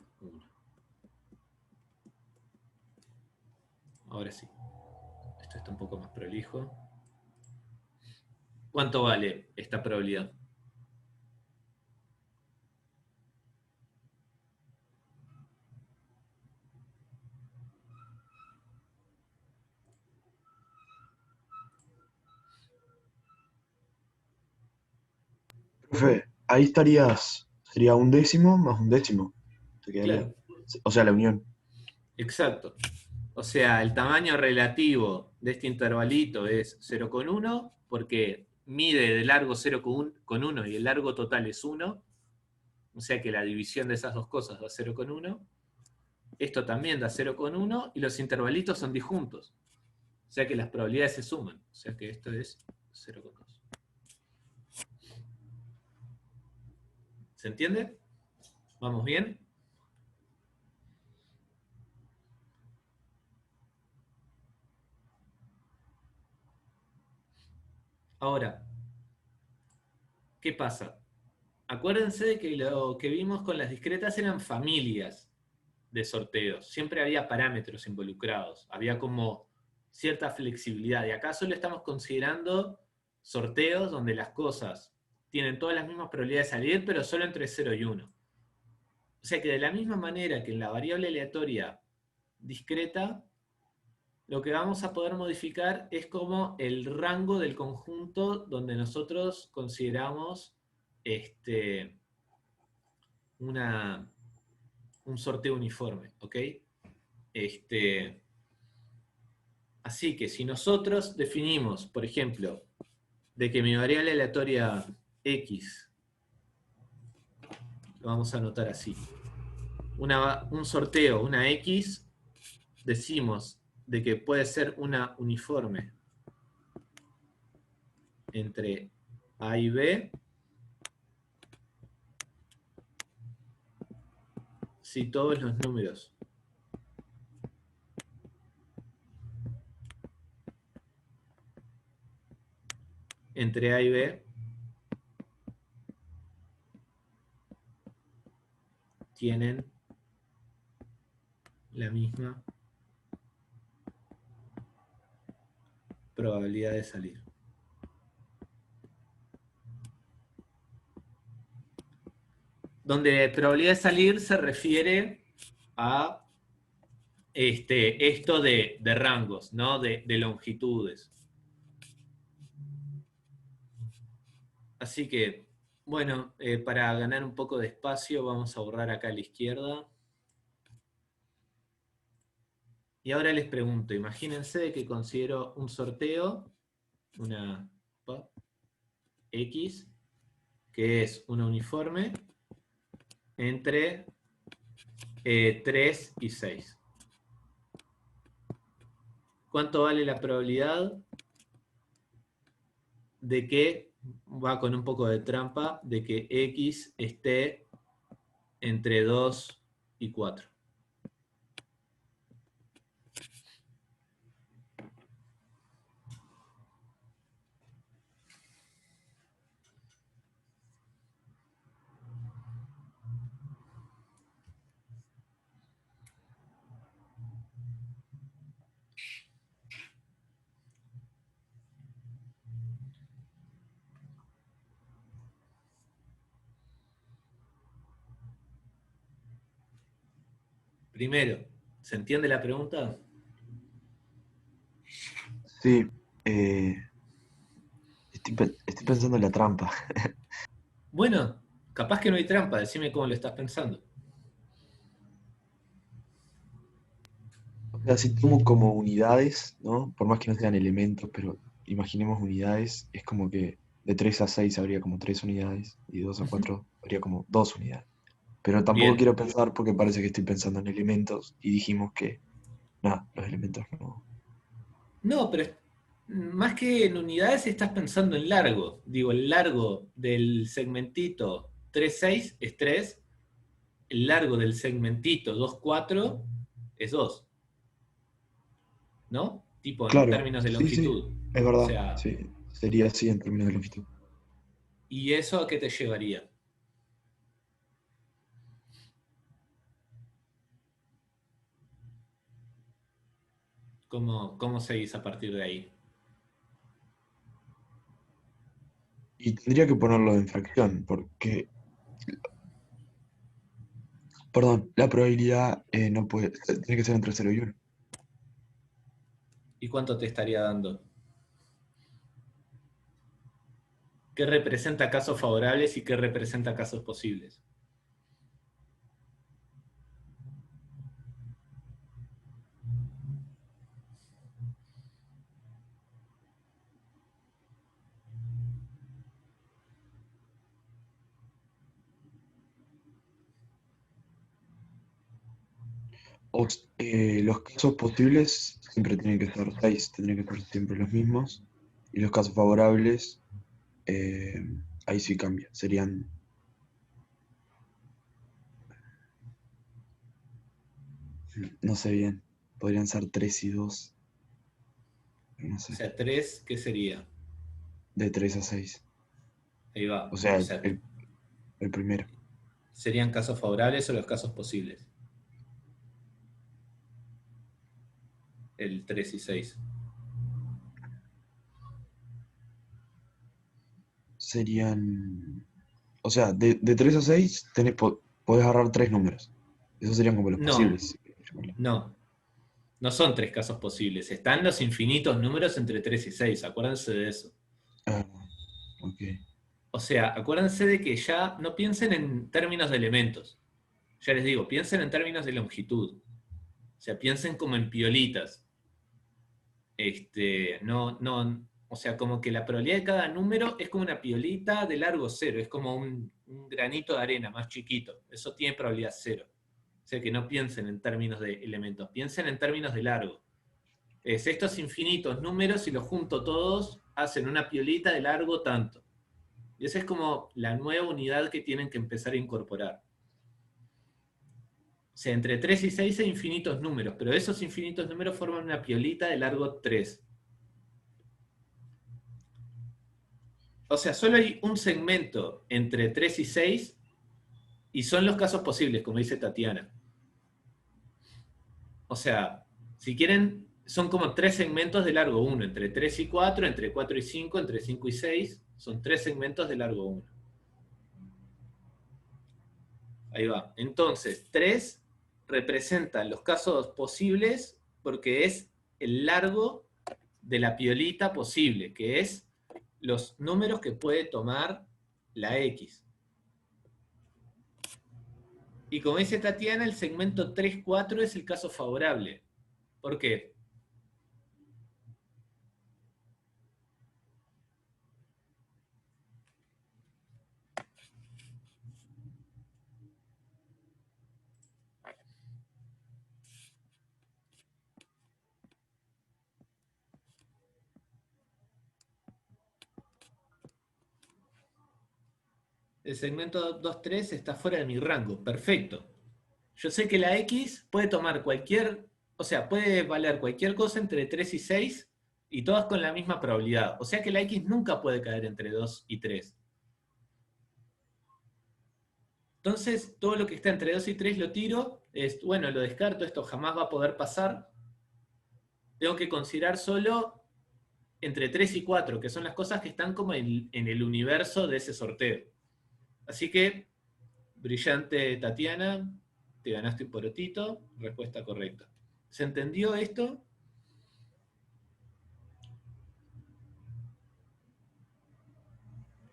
Ahora sí, esto está un poco más prolijo. ¿Cuánto vale esta probabilidad? Profe, ahí estarías, sería un décimo más un décimo, te quedaría. Claro, O sea, la unión. exacto. O sea, el tamaño relativo de este intervalito es 0,1 porque mide de largo 0,1 y el largo total es 1. O sea que la división de esas dos cosas da 0,1. Esto también da 0,1 y los intervalitos son disjuntos. O sea que las probabilidades se suman. O sea que esto es 0,2. ¿Se entiende? ¿Vamos bien? Ahora, ¿qué pasa? Acuérdense de que lo que vimos con las discretas eran familias de sorteos. Siempre había parámetros involucrados, había como cierta flexibilidad. Y acá solo estamos considerando sorteos donde las cosas tienen todas las mismas probabilidades de salir, pero solo entre 0 y 1. O sea que de la misma manera que en la variable aleatoria discreta, lo que vamos a poder modificar es como el rango del conjunto donde nosotros consideramos un sorteo uniforme, ¿ok? Así que si nosotros definimos, por ejemplo, de que mi variable aleatoria x, lo vamos a anotar así, un sorteo, una x, decimos de que puede ser una uniforme entre A y B si todos los números entre A y B tienen la misma probabilidad de salir. Donde probabilidad de salir se refiere a esto de rangos, ¿no? De longitudes. Así que, bueno, para ganar un poco de espacio vamos a borrar acá a la izquierda. Y ahora les pregunto, imagínense que considero un sorteo, una X, que es una uniforme entre 3 y 6. ¿Cuánto vale la probabilidad de que, va con un poco de trampa, de que X esté entre 2 y 4? Primero, ¿se entiende la pregunta? Sí, estoy pensando en la trampa. Bueno, capaz que no hay trampa, decime cómo lo estás pensando. O sea, si tomo como unidades, ¿no? Por más que no sean elementos, pero imaginemos unidades, es como que de 3 a 6 habría como 3 unidades y de 2 a Ujú. 4 habría como 2 unidades. Pero tampoco Bien. quiero pensar porque parece que estoy pensando en elementos y dijimos que, nada, los elementos no. No, pero más que en unidades estás pensando en largo. Digo, el largo del segmentito 3,6 es 3, el largo del segmentito 2,4 es 2, ¿no? Tipo en Claro, términos de sí, sí, longitud. es O verdad, sea, sí, sería así en términos de longitud. ¿y eso a qué te llevaría? ¿Cómo seguís a partir de ahí? Y tendría que ponerlo en fracción, porque, perdón, la probabilidad no puede, tiene que ser entre 0 y 1. ¿Y cuánto te estaría dando? ¿Qué representa casos favorables y qué representa casos posibles? Los casos posibles siempre tienen que ser 6, tendrían que ser siempre los mismos. Y los casos favorables, eh, ahí sí cambia. Serían, no sé bien, podrían ser 3 y 2, no O sé, sea, 3, ¿qué sería? de 3 a 6. Ahí va. O sea, O sea, el primero. ¿serían casos favorables o los casos posibles? el 3 y 6. Serían, o sea, de 3 a 6 podés agarrar tres números. Esos serían como los No, posibles. no. No son tres casos posibles. Están los infinitos números entre 3 y 6. Acuérdense de eso. Ah, ok. O sea, acuérdense de que ya no piensen en términos de elementos. Ya les digo, piensen en términos de longitud. O sea, piensen como en piolitas. No, no, o sea, como que la probabilidad de cada número es como una piolita de largo cero. Es como un granito de arena más chiquito. Eso tiene probabilidad cero. O sea, que no piensen en términos de elementos. Piensen en términos de largo. Estos infinitos números, si los junto todos, hacen una piolita de largo tanto. Y esa es como la nueva unidad que tienen que empezar a incorporar. O sea, entre 3 y 6 hay infinitos números, pero esos infinitos números forman una piolita de largo 3. O sea, solo hay un segmento entre 3 y 6 y son los casos posibles, como dice Tatiana. O sea, si quieren, son como tres segmentos de largo 1, entre 3 y 4, entre 4 y 5, entre 5 y 6, son tres segmentos de largo 1. Ahí va. Entonces, 3 representa los casos posibles porque es el largo de la piolita posible, que es los números que puede tomar la X. Y como dice Tatiana, el segmento 3-4 es el caso favorable. ¿Por qué? El segmento 2-3 está fuera de mi rango. Perfecto. Yo sé que la X puede tomar cualquier, o sea, puede valer cualquier cosa entre 3 y 6 y todas con la misma probabilidad. O sea que la X nunca puede caer entre 2 y 3. Entonces, todo lo que está entre 2 y 3 lo tiro. Bueno, lo descarto, esto jamás va a poder pasar. Tengo que considerar solo entre 3 y 4, que son las cosas que están como en el universo de ese sorteo. Así que, brillante Tatiana, te ganaste un porotito, respuesta correcta. ¿Se entendió esto?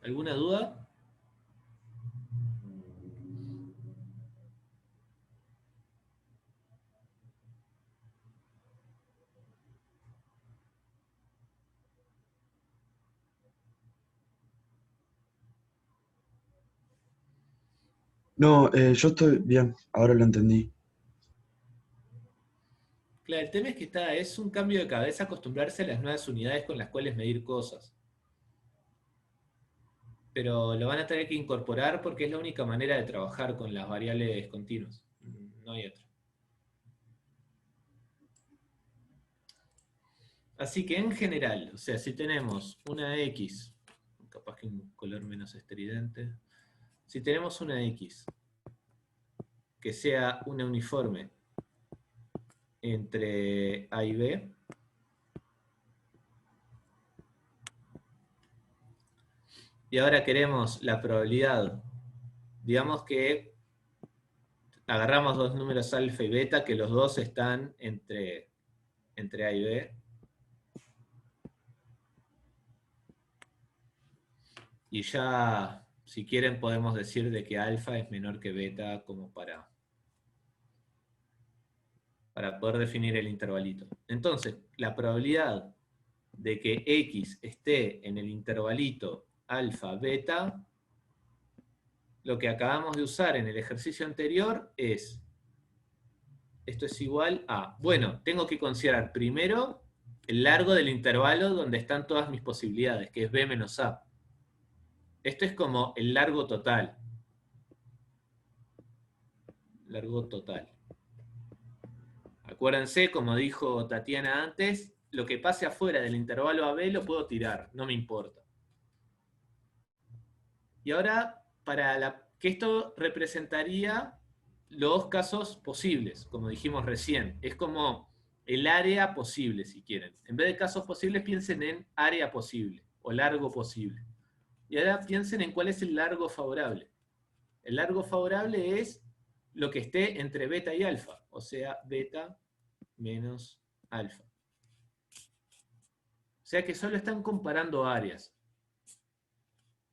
¿Alguna duda? No, yo estoy bien, ahora lo entendí. Claro, el tema es que es un cambio de cabeza acostumbrarse a las nuevas unidades con las cuales medir cosas. Pero lo van a tener que incorporar porque es la única manera de trabajar con las variables continuas. No hay otra. Así que en general, o sea, si tenemos una X, capaz que un color menos estridente, si tenemos una X que sea una uniforme entre A y B, y ahora queremos la probabilidad, digamos que agarramos dos números alfa y beta, que los dos están entre A y B, y ya, si quieren, podemos decir de que alfa es menor que beta como para poder definir el intervalito. Entonces, la probabilidad de que X esté en el intervalito alfa, beta, lo que acabamos de usar en el ejercicio anterior es, esto es igual a, bueno, tengo que considerar primero el largo del intervalo donde están todas mis posibilidades, que es B menos A. Esto es como el largo total. Largo total. Acuérdense, como dijo Tatiana antes, lo que pase afuera del intervalo AB lo puedo tirar, no me importa. Y ahora, que esto representaría los casos posibles, como dijimos recién. Es como el área posible, si quieren. En vez de casos posibles, piensen en área posible o largo posible. Y ahora piensen en cuál es el largo favorable. El largo favorable es lo que esté entre beta y alfa, o sea, beta menos alfa. O sea que solo están comparando áreas.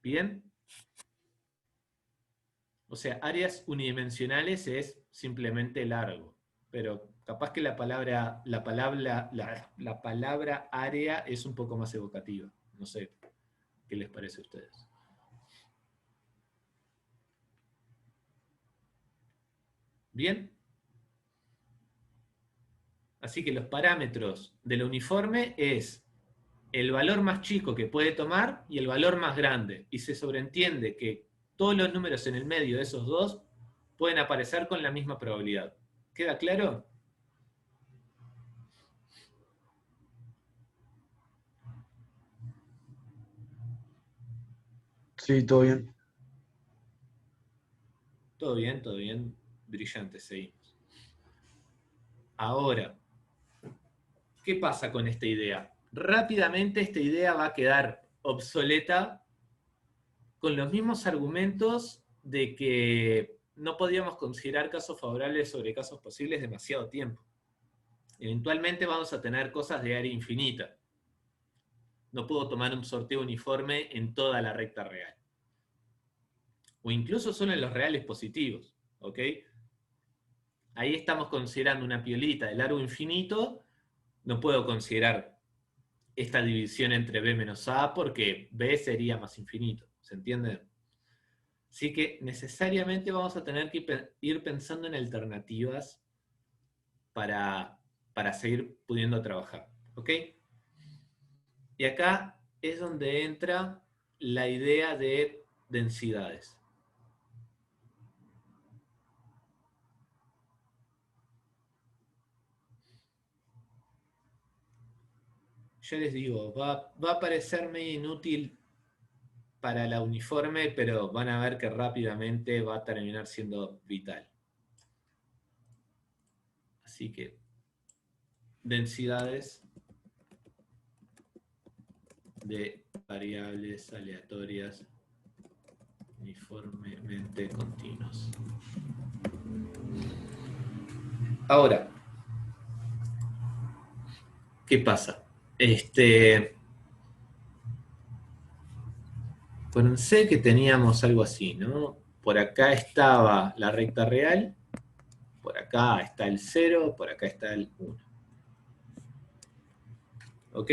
¿Bien? O sea, áreas unidimensionales es simplemente largo. Pero capaz que la palabra área es un poco más evocativa. No sé qué les parece a ustedes. ¿Bien? Así que los parámetros del uniforme es el valor más chico que puede tomar y el valor más grande. Y se sobreentiende que todos los números en el medio de esos dos pueden aparecer con la misma probabilidad. ¿Queda claro? Sí, todo bien. Todo bien, brillante, seguimos. Ahora, ¿qué pasa con esta idea? Rápidamente esta idea va a quedar obsoleta con los mismos argumentos de que no podíamos considerar casos favorables sobre casos posibles demasiado tiempo. Eventualmente vamos a tener cosas de área infinita. No puedo tomar un sorteo uniforme en toda la recta real. O incluso solo en los reales positivos. ¿Ok? Ahí estamos considerando una piolita de largo infinito. No puedo considerar esta división entre B menos A porque B sería más infinito. ¿Se entiende? Así que necesariamente vamos a tener que ir pensando en alternativas para, para seguir pudiendo trabajar. ¿Ok? Y acá es donde entra la idea de densidades. Yo les digo, va a parecerme inútil para la uniforme, pero van a ver que rápidamente va a terminar siendo vital. Así que, densidades de variables aleatorias uniformemente continuos. Ahora, ¿qué pasa? Pensé que teníamos algo así, ¿no? Por acá estaba la recta real, por acá está el 0, por acá está el 1. ¿Ok?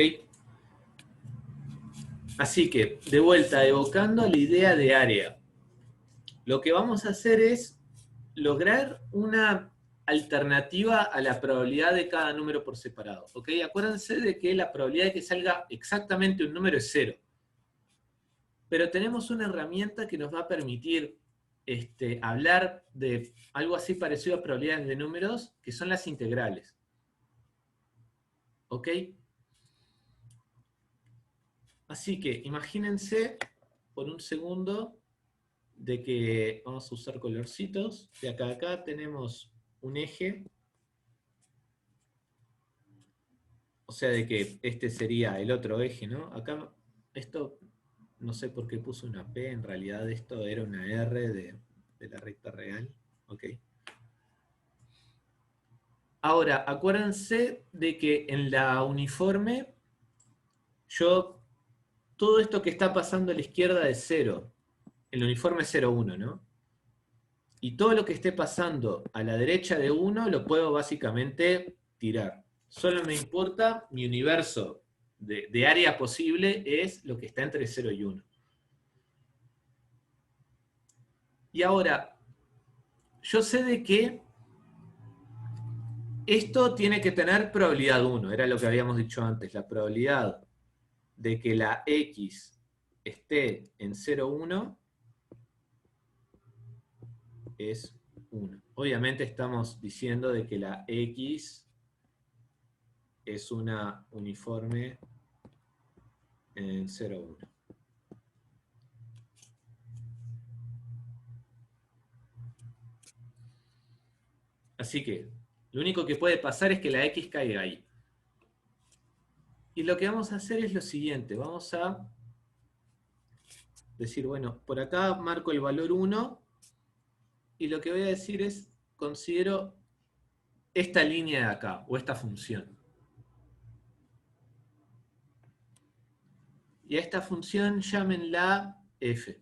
Así que, de vuelta, evocando la idea de área, lo que vamos a hacer es lograr una alternativa a la probabilidad de cada número por separado. ¿Ok? Acuérdense de que la probabilidad de que salga exactamente un número es 0. Pero tenemos una herramienta que nos va a permitir hablar de algo así parecido a probabilidades de números, que son las integrales. ¿Ok? Así que imagínense por un segundo de que vamos a usar colorcitos. De acá a acá tenemos un eje. O sea, de que este sería el otro eje, ¿no? Acá, esto, no sé por qué puse una P, en realidad esto era una R de la recta real. Ok. Ahora, acuérdense de que en la uniforme, todo esto que está pasando a la izquierda es 0. El uniforme es 0, 1, ¿no? Y todo lo que esté pasando a la derecha de 1 lo puedo básicamente tirar. Solo me importa mi universo de área posible es lo que está entre 0 y 1. Y ahora, yo sé de que esto tiene que tener probabilidad 1, era lo que habíamos dicho antes, la probabilidad de que la X esté en 0, 1 es 1. Obviamente estamos diciendo de que la X es una uniforme en 0, 1. Así que Lo único que puede pasar es que la X caiga ahí. Y lo que vamos a hacer es lo siguiente. Vamos a decir, bueno, por acá marco el valor 1 y lo que voy a decir es, considero esta línea de acá, o esta función. Y a esta función llámenla f.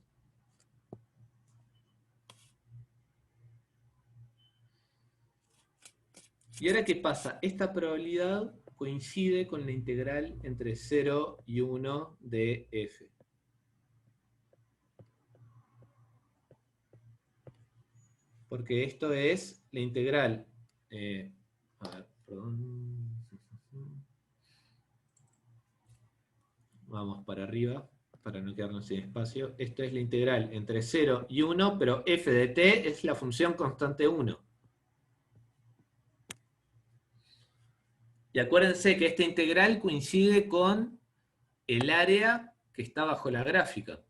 ¿Y ahora qué pasa? Esta probabilidad coincide con la integral entre 0 y 1 de f. Porque esto es la integral. A ver, perdón. Vamos para arriba, para no quedarnos sin espacio. Esto es la integral entre 0 y 1, pero f de t es la función constante 1. Y acuérdense que esta integral coincide con el área que está bajo la gráfica.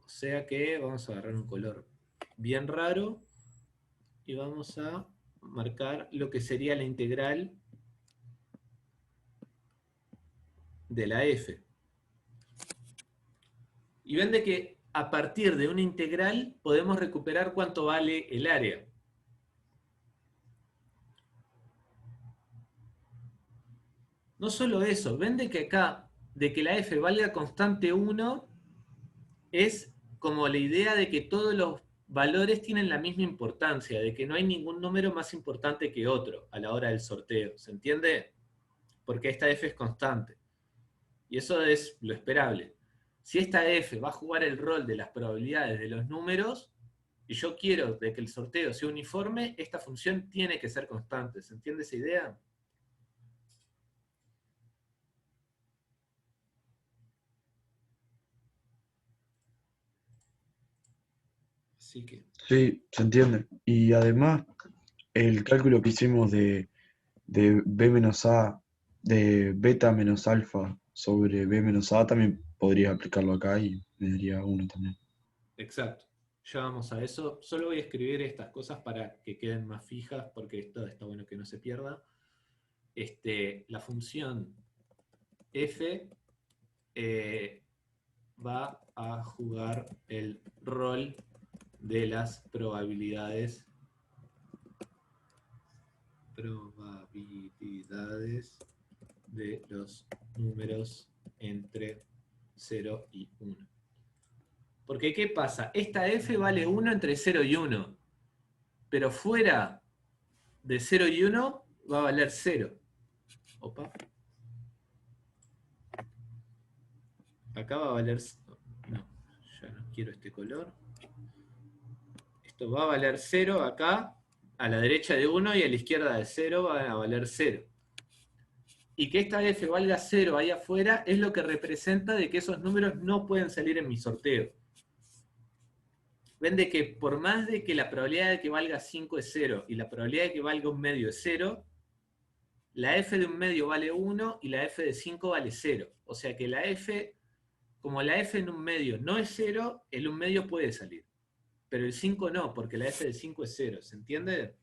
O sea que vamos a agarrar un color bien raro y vamos a marcar lo que sería la integral de la f. Y ven de que a partir de una integral podemos recuperar cuánto vale el área. No solo eso, ven de que acá, de que la f valga constante 1, es como la idea de que todos los valores tienen la misma importancia, de que no hay ningún número más importante que otro a la hora del sorteo. ¿Se entiende? Porque esta f es constante. Y eso es lo esperable. Si esta f va a jugar el rol de las probabilidades de los números, y yo quiero de que el sorteo sea uniforme, esta función tiene que ser constante. ¿Se entiende esa idea? Así que... Sí, se entiende. Y además, el cálculo que hicimos de B menos A, de beta menos alfa sobre B menos A, también podría aplicarlo acá y me daría 1 también. Exacto. Ya vamos a eso. Solo voy a escribir estas cosas para que queden más fijas, porque esto está bueno que no se pierda. La función f va a jugar el rol de las probabilidades de los números entre 0 y 1. Porque ¿qué pasa? Esta f vale 1 entre 0 y 1, pero fuera de 0 y 1 va a valer 0. Opa. Acá va a valer... No, ya no quiero este color. Esto va a valer 0 acá, a la derecha de 1 y a la izquierda de 0 va a valer 0. Y que esta f valga 0 ahí afuera es lo que representa de que esos números no pueden salir en mi sorteo. Ven de que por más de que la probabilidad de que valga 5 es 0 y la probabilidad de que valga un medio es 0, la f de un medio vale 1 y la f de 5 vale 0. O sea que la f, como la f en un medio no es 0, el un medio puede salir. Pero el 5 no, porque la f de 5 es 0. ¿Se entiende?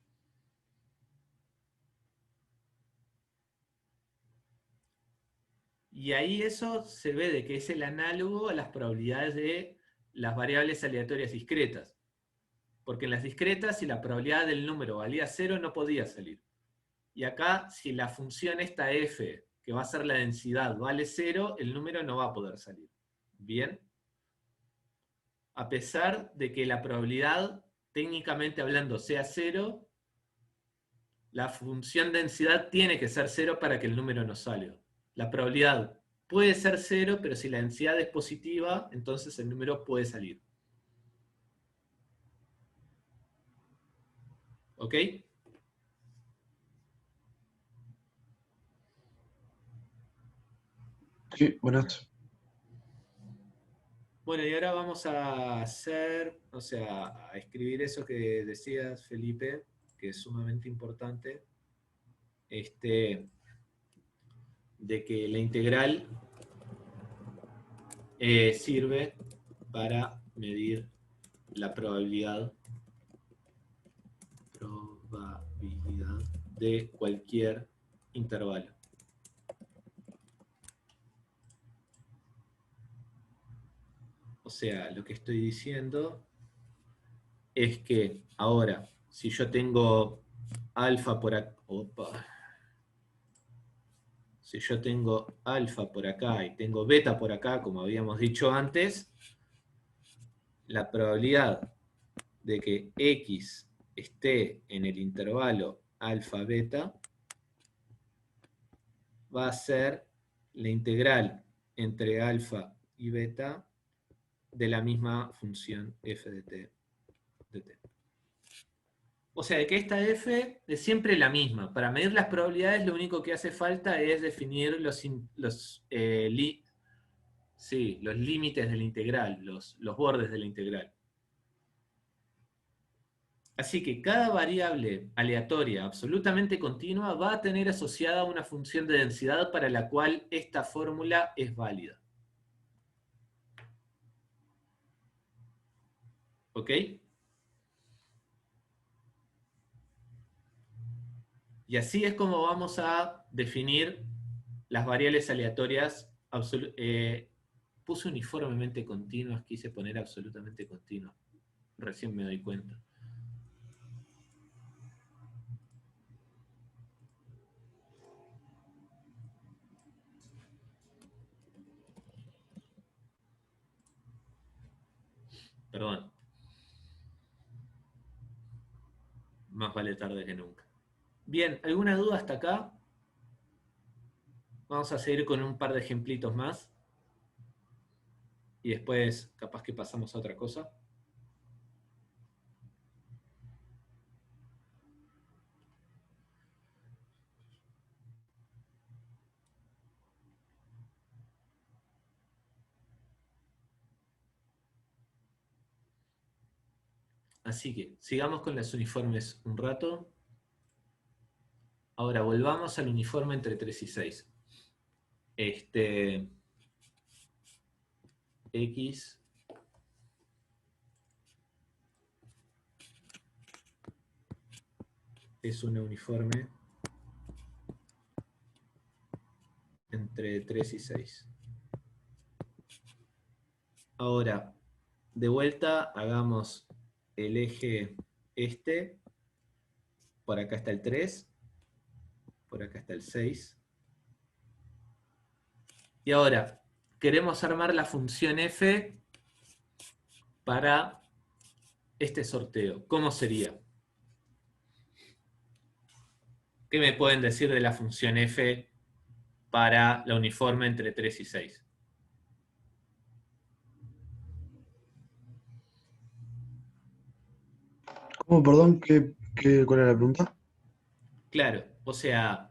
Y ahí eso se ve de que es el análogo a las probabilidades de las variables aleatorias discretas. Porque en las discretas, si la probabilidad del número valía 0, no podía salir. Y acá, si la función esta f, que va a ser la densidad, vale 0, el número no va a poder salir. ¿Bien? A pesar de que la probabilidad, técnicamente hablando, sea 0, la función densidad tiene que ser 0 para que el número no salga. La probabilidad puede ser 0, pero si la densidad es positiva, entonces el número puede salir. ¿Ok? Sí, buenas. Bueno, y ahora vamos a hacer, o sea, a escribir eso que decías, Felipe, que es sumamente importante, de que la integral sirve para medir la probabilidad probabilidad de cualquier intervalo. O sea, lo que estoy diciendo es que ahora, si yo tengo alfa por acá, si yo tengo alfa por acá y tengo beta por acá, como habíamos dicho antes, la probabilidad de que x esté en el intervalo alfa-beta va a ser la integral entre alfa y beta de la misma función f de t. O sea, que esta f es siempre la misma. Para medir las probabilidades lo único que hace falta es definir los límites de la integral, los bordes de la integral. Así que cada variable aleatoria absolutamente continua va a tener asociada una función de densidad para la cual esta fórmula es válida. ¿Ok? Y así es como vamos a definir las variables aleatorias. Puse uniformemente continuas, quise poner absolutamente continuas. Recién me doy cuenta. Perdón. Más vale tarde que nunca. Bien, ¿alguna duda hasta acá? Vamos a seguir con un par de ejemplitos más. Y después capaz que pasamos a otra cosa. Así que sigamos con las uniformes un rato. Ahora volvamos al uniforme entre 3 y 6. X es una uniforme entre 3 y 6. Ahora, de vuelta, hagamos el eje este. Por acá está el 3. Por acá está el 6. Y ahora, queremos armar la función f para este sorteo. ¿Cómo sería? ¿Qué me pueden decir de la función f para la uniforme entre 3 y 6? ¿Cómo, perdón? ¿Cuál era la pregunta? Claro, o sea,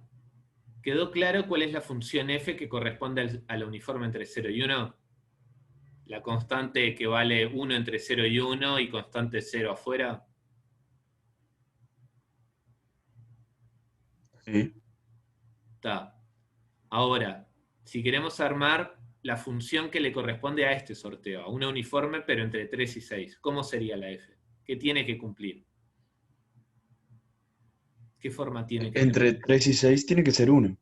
¿quedó claro cuál es la función f que corresponde a la uniforme entre 0 y 1? La constante que vale 1 entre 0 y 1 y constante 0 afuera. Sí. Está. Ahora, si queremos armar la función que le corresponde a este sorteo, a una uniforme pero entre 3 y 6, ¿cómo sería la f? ¿Qué tiene que cumplir? ¿Qué forma tiene que Entre tener? 3 y 6 tiene que ser 1.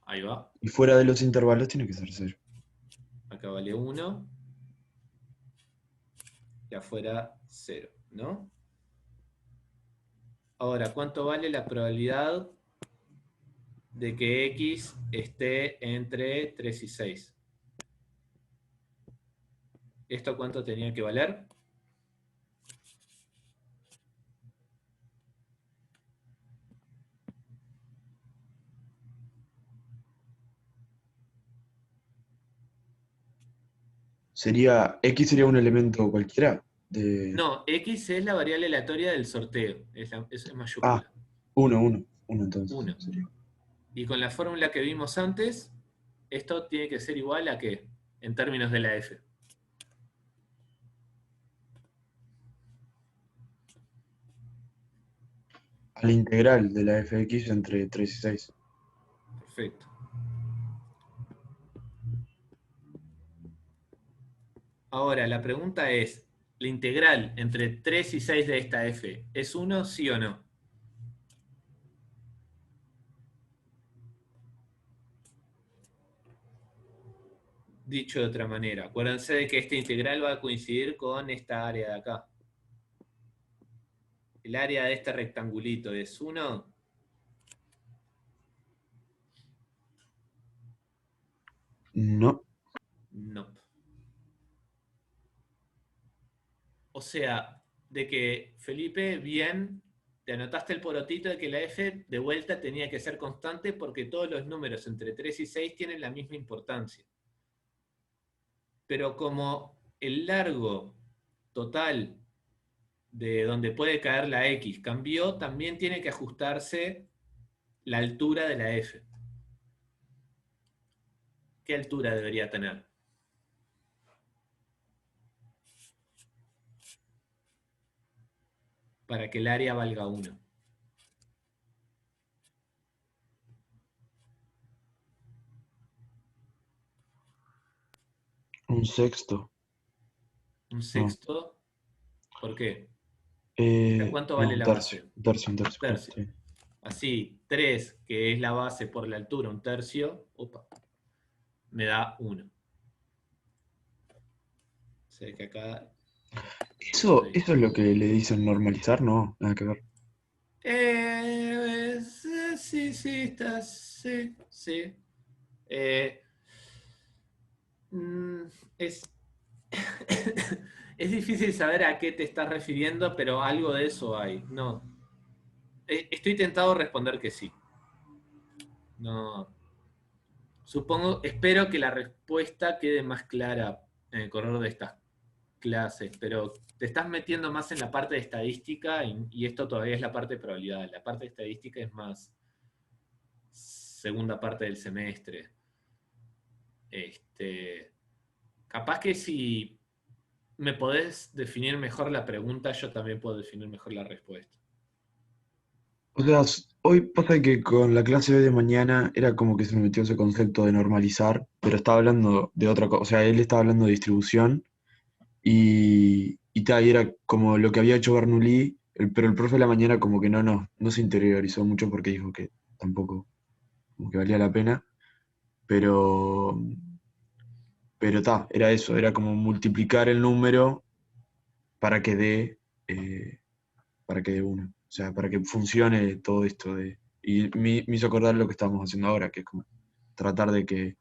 Ahí va. Y fuera de los intervalos tiene que ser 0. Acá vale 1 y afuera 0, ¿no? Ahora, ¿cuánto vale la probabilidad de que x esté entre 3 y 6? ¿Esto cuánto tenía que valer? X sería un elemento cualquiera de... No, x es la variable aleatoria del sorteo, es Ah, mayúscula, 1 entonces 1. sería. Y con la fórmula que vimos antes, esto tiene que ser igual a ¿qué? En términos de la f. A la integral de la fx entre 3 y 6. Perfecto. Ahora, la pregunta es, ¿la integral entre 3 y 6 de esta f es 1, sí o no? Dicho de otra manera, acuérdense de que esta integral va a coincidir con esta área de acá. El área de este rectangulito es 1. No. No. O sea, de que Felipe, bien, te anotaste el porotito de que la f de vuelta tenía que ser constante porque todos los números entre 3 y 6 tienen la misma importancia. Pero como el largo total de donde puede caer la x cambió, también tiene que ajustarse la altura de la f. ¿Qué altura debería tener? Para que el área valga 1. Un sexto. ¿Un No. sexto? ¿Por qué? O sea, ¿cuánto No, vale un la tercio. base? Un Un tercio, claro. tercio. Sí. Así, 3, que es la base por la altura, un tercio, opa, me da 1. O sea que acá Eso, estoy. eso es lo que le dicen normalizar, no, nada que ver. Sí, sí, sí, sí. Eh, mm, es, es difícil saber a qué te estás refiriendo, pero algo de eso hay. No, estoy tentado a responder que sí. No, supongo, espero que la respuesta quede más clara en el correr de estas clases, pero te estás metiendo más en la parte de estadística y esto todavía es la parte de probabilidad. La parte de estadística es más segunda parte del semestre. Este, capaz que si me podés definir mejor la pregunta, yo también puedo definir mejor la respuesta. O sea, hoy pasa que con la clase de mañana era como que se me metió ese concepto de normalizar, pero estaba hablando de otra cosa. O sea, él estaba hablando de distribución y tal, y era como lo que había hecho Bernoulli, pero el profe de la mañana como que no se interiorizó mucho porque dijo que tampoco como que valía la pena, pero, pero era eso, era como multiplicar el número para que dé, eh, para que dé uno. O sea, para que funcione todo esto de... Y me hizo acordar lo que estamos haciendo ahora, que es como tratar de que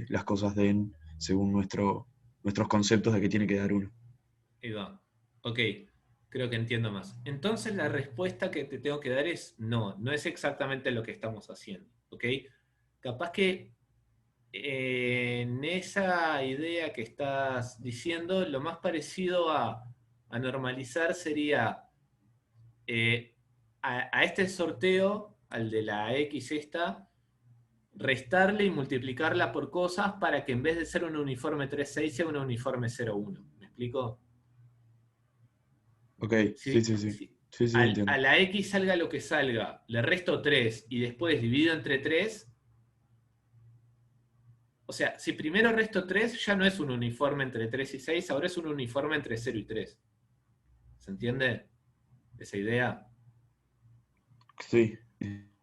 las cosas den según nuestros conceptos de que tiene que dar uno. Ahí va. Ok, creo que entiendo más. Entonces la respuesta que te tengo que dar es no, no es exactamente lo que estamos haciendo. ¿Ok? Capaz que en esa idea que estás diciendo, lo más parecido a normalizar sería eh, a este sorteo, al de la X esta, restarle y multiplicarla por cosas para que en vez de ser un uniforme 3,6 sea un uniforme 0,1. ¿Me explico? Ok, sí, Si, sí, sí. si Sí, sí, a entiendo. la X salga lo que salga, le resto 3 y después divido entre 3. O sea, si primero resto 3, ya no es un uniforme entre 3 y 6, ahora es un uniforme entre 0 y 3. ¿Se entiende esa idea? Sí.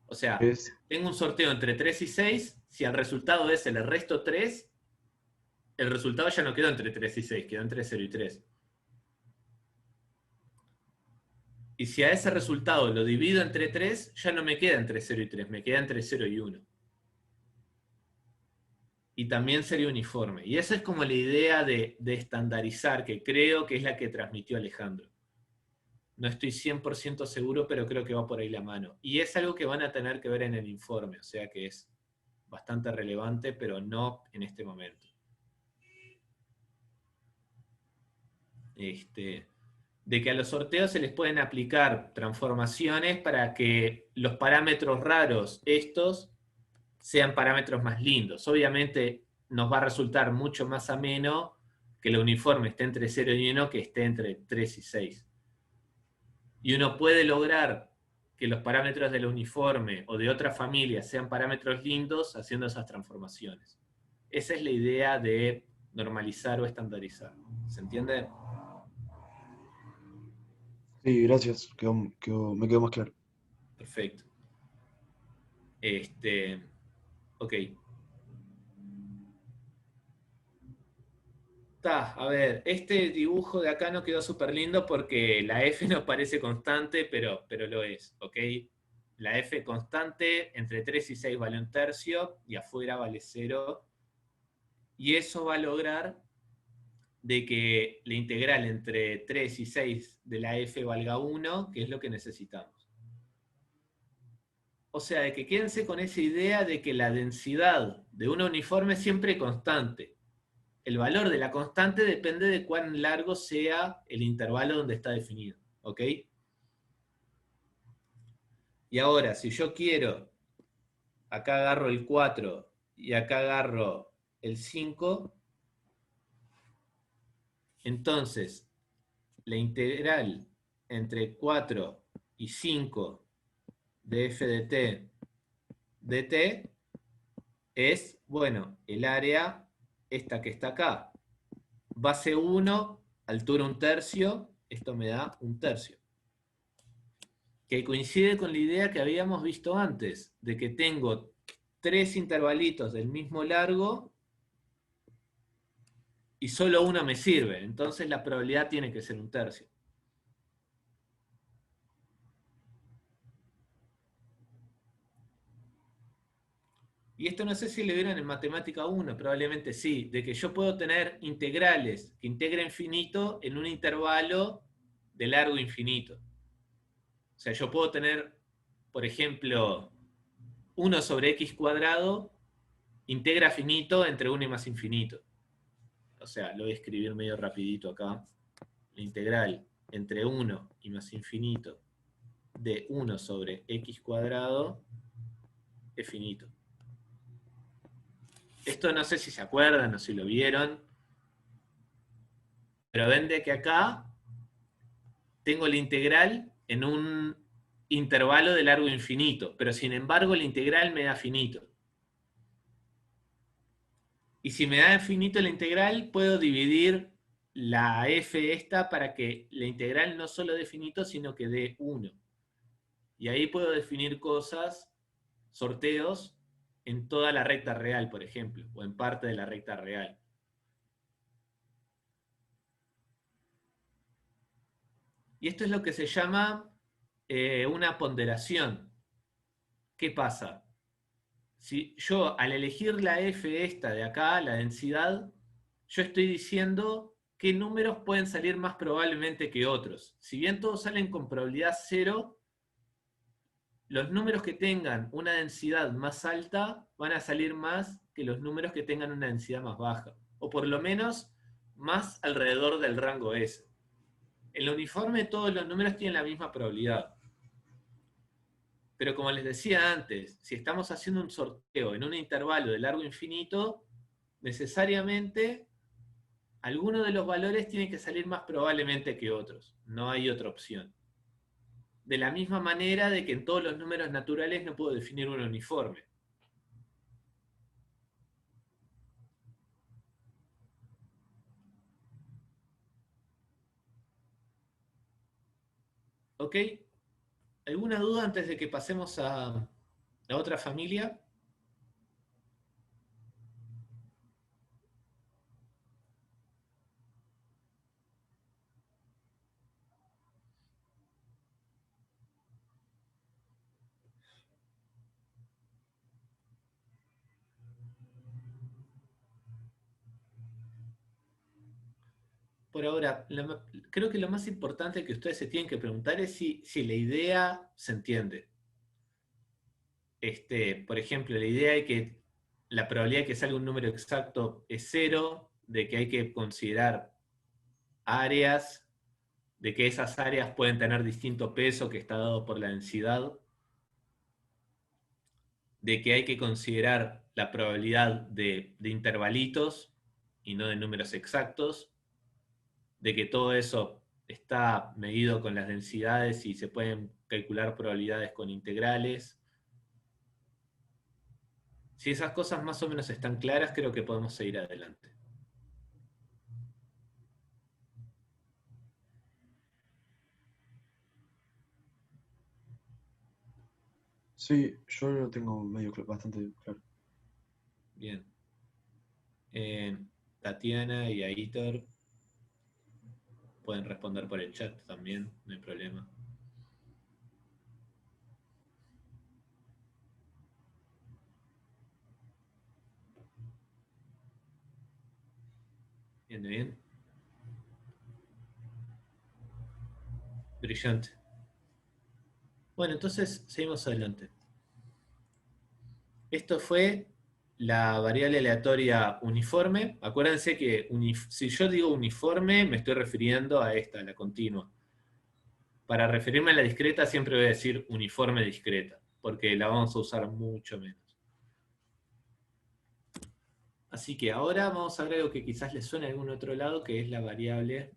O sea, Es, tengo un sorteo entre 3 y 6, si al resultado de ese le resto 3, el resultado ya no quedó entre 3 y 6, quedó entre 0 y 3. Y si a ese resultado lo divido entre 3, ya no me queda entre 0 y 3, me queda entre 0 y 1. Y también sería uniforme. Y esa es como la idea de estandarizar, que creo que es la que transmitió Alejandro. No estoy 100% seguro, pero creo que va por ahí la mano. Y es algo que van a tener que ver en el informe, o sea que es bastante relevante, pero no en este momento. De que a los sorteos se les pueden aplicar transformaciones para que los parámetros raros, estos, sean parámetros más lindos. Obviamente nos va a resultar mucho más ameno que el uniforme esté entre 0 y 1 que esté entre 3 y 6. Y uno puede lograr que los parámetros del uniforme o de otra familia sean parámetros lindos haciendo esas transformaciones. Esa es la idea de normalizar o estandarizar. ¿Se entiende? sí, gracias. Me quedó más claro. Perfecto. Ok. A ver, este dibujo de acá no quedó súper lindo porque la F no parece constante, pero lo es, ¿ok? La F constante entre 3 y 6 vale un tercio y afuera vale 0. Y eso va a lograr de que la integral entre 3 y 6 de la F valga 1, que es lo que necesitamos. O sea, de que quédense con esa idea de que la densidad de un uniforme es siempre constante. El valor de la constante depende de cuán largo sea el intervalo donde está definido. ¿Ok? Y ahora, si yo quiero, acá agarro el 4 y acá agarro el 5, entonces la integral entre 4 y 5 de f de t dt es, bueno, el área esta que está acá. Base 1, altura un tercio, esto me da un tercio. Que coincide con la idea que habíamos visto antes, de que tengo 3 intervalitos del mismo largo y solo uno me sirve. Entonces la probabilidad tiene que ser un tercio. Y esto no sé si lo vieron en matemática 1, probablemente sí, de que yo puedo tener integrales que integren finito en un intervalo de largo infinito. O sea, yo puedo tener, por ejemplo, 1 sobre x cuadrado integra finito entre 1 y más infinito. O sea, lo voy a escribir medio rapidito acá. La integral entre 1 y más infinito de 1 sobre x cuadrado es finito. Esto no sé si se acuerdan o si lo vieron, pero ven de que acá tengo la integral en un intervalo de largo infinito, pero sin embargo la integral me da finito. Y si me da infinito la integral, puedo dividir la f esta para que la integral no solo dé finito, sino que dé 1. Y ahí puedo definir cosas, sorteos, en toda la recta real, por ejemplo, o en parte de la recta real. Y esto es lo que se llama una ponderación. ¿Qué pasa? Si yo al elegir la f esta de acá, la densidad, yo estoy diciendo qué números pueden salir más probablemente que otros. Si bien todos salen con probabilidad 0, los números que tengan una densidad más alta van a salir más que los números que tengan una densidad más baja. O por lo menos más alrededor del rango S. En el uniforme todos los números tienen la misma probabilidad. Pero como les decía antes, si estamos haciendo un sorteo en un intervalo de largo infinito, necesariamente alguno de los valores tiene que salir más probablemente que otros. No hay otra opción. De la misma manera de que en todos los números naturales no puedo definir un uniforme. ¿Ok? ¿Alguna duda antes de que pasemos a la otra familia? Por ahora, creo que lo más importante que ustedes se tienen que preguntar es si la idea se entiende. Por ejemplo, la idea de que la probabilidad de que salga un número exacto es 0, de que hay que considerar áreas, de que esas áreas pueden tener distinto peso que está dado por la densidad, de que hay que considerar la probabilidad de intervalitos y no de números exactos, de que todo eso está medido con las densidades y se pueden calcular probabilidades con integrales. Si esas cosas más o menos están claras, creo que podemos seguir adelante. Sí, yo lo tengo medio bastante claro. Bien. Eh, Tatiana y Aitor pueden responder por el chat también, no hay problema. Bien, bien. Brillante. Bueno, entonces seguimos adelante. Esto fue la variable aleatoria uniforme. Acuérdense que si yo digo uniforme, me estoy refiriendo a esta, la continua. Para referirme a la discreta siempre voy a decir uniforme discreta, porque la vamos a usar mucho menos. Así que ahora vamos a ver algo que quizás les suene a algún otro lado, que es la variable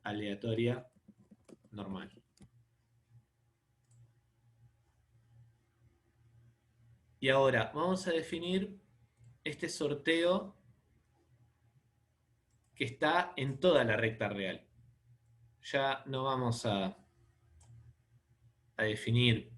aleatoria normal. Y ahora vamos a definir este sorteo que está en toda la recta real. Ya no vamos a definir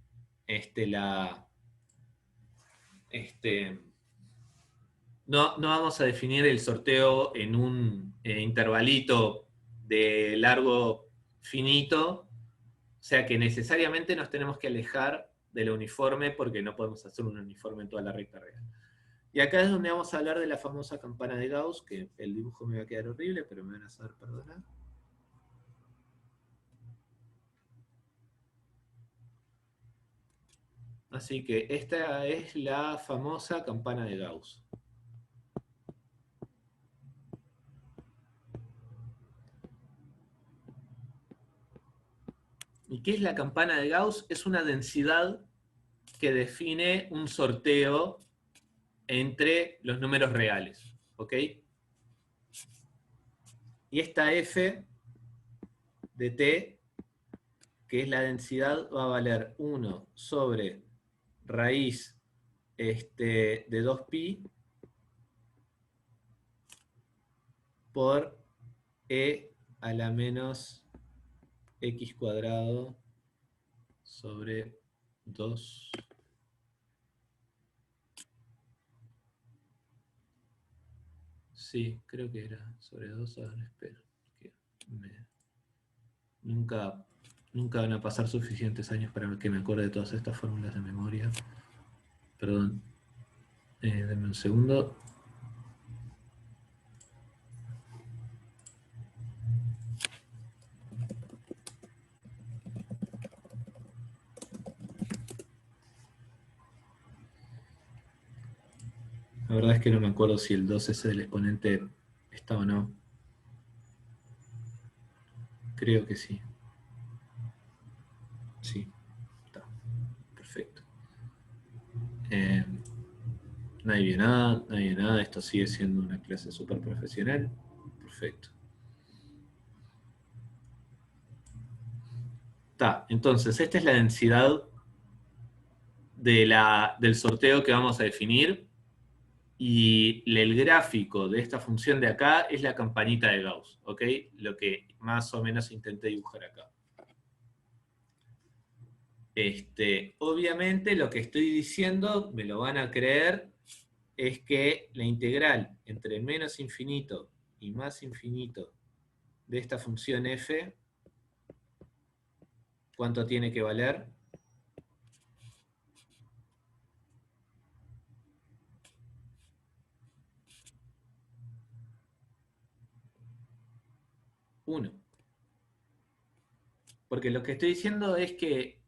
no vamos a definir el sorteo en un intervalito de largo finito, o sea que necesariamente nos tenemos que alejar de la uniforme porque no podemos hacer un uniforme en toda la recta real. Y acá es donde vamos a hablar de la famosa campana de Gauss, que el dibujo me va a quedar horrible, pero me van a saber perdonar. Así que esta es la famosa campana de Gauss. ¿Y qué es la campana de Gauss? Es una densidad que define un sorteo entre los números reales. ¿Ok? Y esta f de t, que es la densidad, va a valer 1 sobre raíz de 2pi por e a la menos x cuadrado sobre 2. Sí, creo que era sobre 2. Ahora espero. Nunca van a pasar suficientes años para que me acuerde de todas estas fórmulas de memoria. Perdón. Denme un segundo. La verdad es que no me acuerdo si el 2S del exponente está o no. Creo que sí. Sí, está. Perfecto. Nadie vio nada. Esto sigue siendo una clase súper profesional. Perfecto. Está. Entonces, esta es la densidad del sorteo que vamos a definir. Y el gráfico de esta función de acá es la campanita de Gauss, ¿ok? Lo que más o menos intenté dibujar acá. Obviamente lo que estoy diciendo, me lo van a creer, es que la integral entre menos infinito y más infinito de esta función f, ¿cuánto tiene que valer? 1. Porque lo que estoy diciendo es que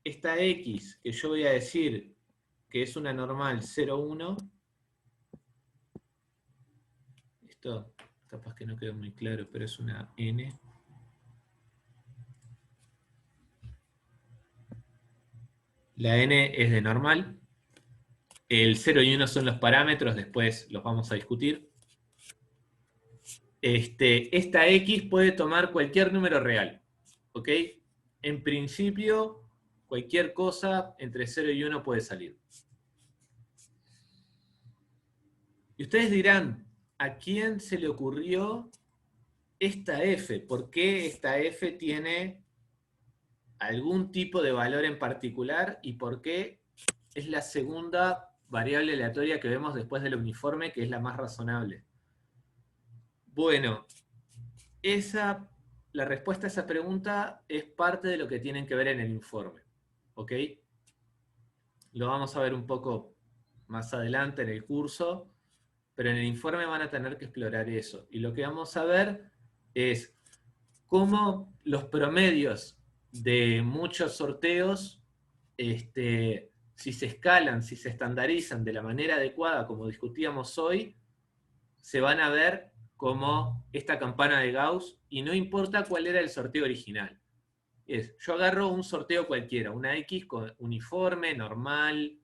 esta x, que yo voy a decir que es una normal 0,1, esto capaz que no quedó muy claro, pero es una n. La n es de normal. El 0 y 1 son los parámetros, después los vamos a discutir. Esta x puede tomar cualquier número real. ¿Ok? En principio, cualquier cosa entre 0 y 1 puede salir. Y ustedes dirán, ¿a quién se le ocurrió esta f? ¿Por qué esta f tiene algún tipo de valor en particular? ¿Y por qué es la segunda variable aleatoria que vemos después del uniforme, que es la más razonable? Bueno, la respuesta a esa pregunta es parte de lo que tienen que ver en el informe. ¿Ok? Lo vamos a ver un poco más adelante en el curso, pero en el informe van a tener que explorar eso. Y lo que vamos a ver es cómo los promedios de muchos sorteos, si se escalan, si se estandarizan de la manera adecuada, como discutíamos hoy, se van a ver como esta campana de Gauss, y no importa cuál era el sorteo original. Yo agarro un sorteo cualquiera, una X con uniforme, normal,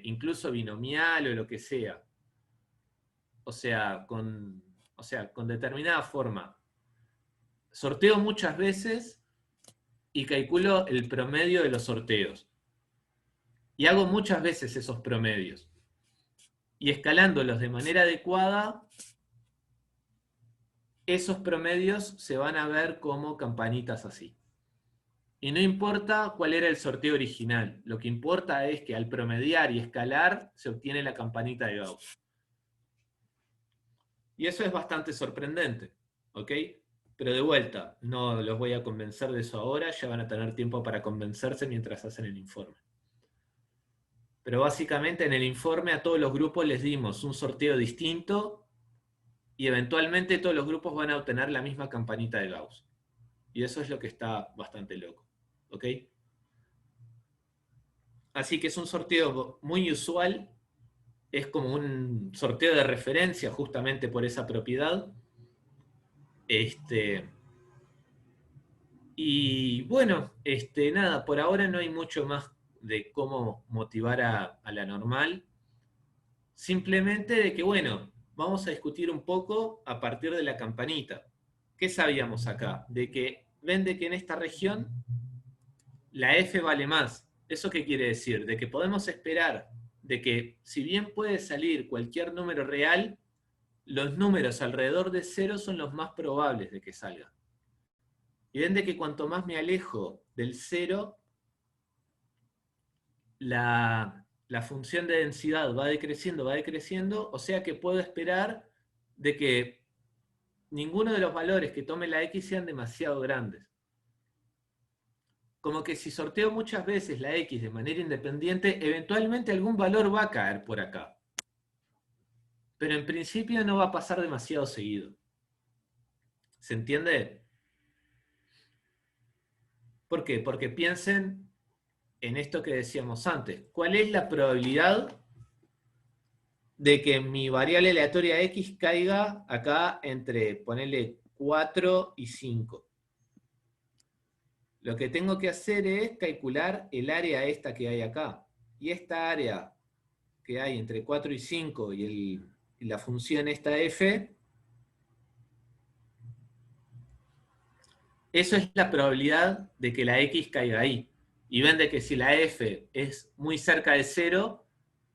incluso binomial o lo que sea. O sea, con determinada forma. Sorteo muchas veces y calculo el promedio de los sorteos. Y hago muchas veces esos promedios. Y escalándolos de manera adecuada, esos promedios se van a ver como campanitas así. Y no importa cuál era el sorteo original, lo que importa es que al promediar y escalar se obtiene la campanita de Gauss. Y eso es bastante sorprendente, ¿ok? Pero de vuelta, no los voy a convencer de eso ahora, ya van a tener tiempo para convencerse mientras hacen el informe. Pero básicamente en el informe a todos los grupos les dimos un sorteo distinto y eventualmente todos los grupos van a obtener la misma campanita de Gauss. Y eso es lo que está bastante loco, ¿ok? Así que es un sorteo muy usual, es como un sorteo de referencia justamente por esa propiedad. Y bueno, nada, por ahora no hay mucho más de cómo motivar a la normal. Simplemente de que, bueno, vamos a discutir un poco a partir de la campanita. ¿Qué sabíamos acá? De que vende que en esta región la F vale más. ¿Eso qué quiere decir? De que podemos esperar de que si bien puede salir cualquier número real, los números alrededor de cero son los más probables de que salga. Y ven de que cuanto más me alejo del cero, la función de densidad va decreciendo, o sea que puedo esperar de que ninguno de los valores que tome la X sean demasiado grandes. Como que si sorteo muchas veces la X de manera independiente, eventualmente algún valor va a caer por acá. Pero en principio no va a pasar demasiado seguido. ¿Se entiende? ¿Por qué? Porque piensen en esto que decíamos antes. ¿Cuál es la probabilidad de que mi variable aleatoria X caiga acá entre, ponerle 4 y 5? Lo que tengo que hacer es calcular el área esta que hay acá. Y esta área que hay entre 4 y 5 y la función esta f, eso es la probabilidad de que la x caiga ahí. Y ven de que si la f es muy cerca de 0,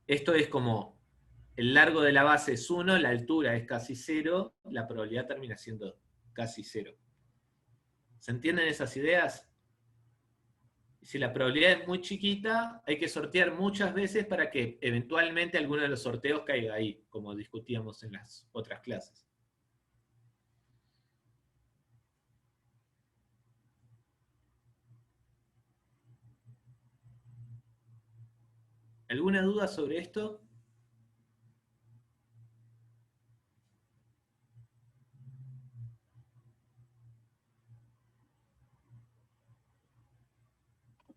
esto es como el largo de la base es 1, la altura es casi 0, la probabilidad termina siendo casi 0. ¿Se entienden esas ideas? Si la probabilidad es muy chiquita, hay que sortear muchas veces para que eventualmente alguno de los sorteos caiga ahí, como discutíamos en las otras clases. ¿Alguna duda sobre esto?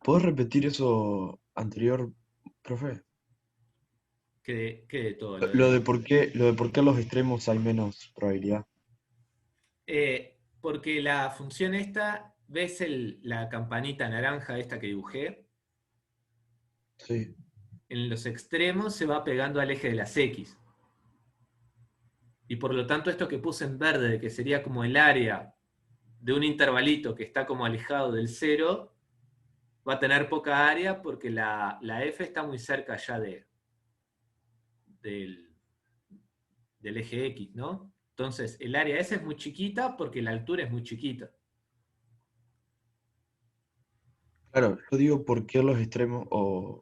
¿Puedes repetir eso anterior, profe? ¿Qué de todo? Lo de por qué a los extremos hay menos probabilidad. Porque la función esta, ¿ves la campanita naranja esta que dibujé? Sí, En los extremos se va pegando al eje de las X. Y por lo tanto esto que puse en verde, que sería como el área de un intervalito que está como alejado del cero, va a tener poca área porque la F está muy cerca ya del, del eje X, ¿no? Entonces, el área S es muy chiquita porque la altura es muy chiquita. claro, yo digo por qué los extremos, o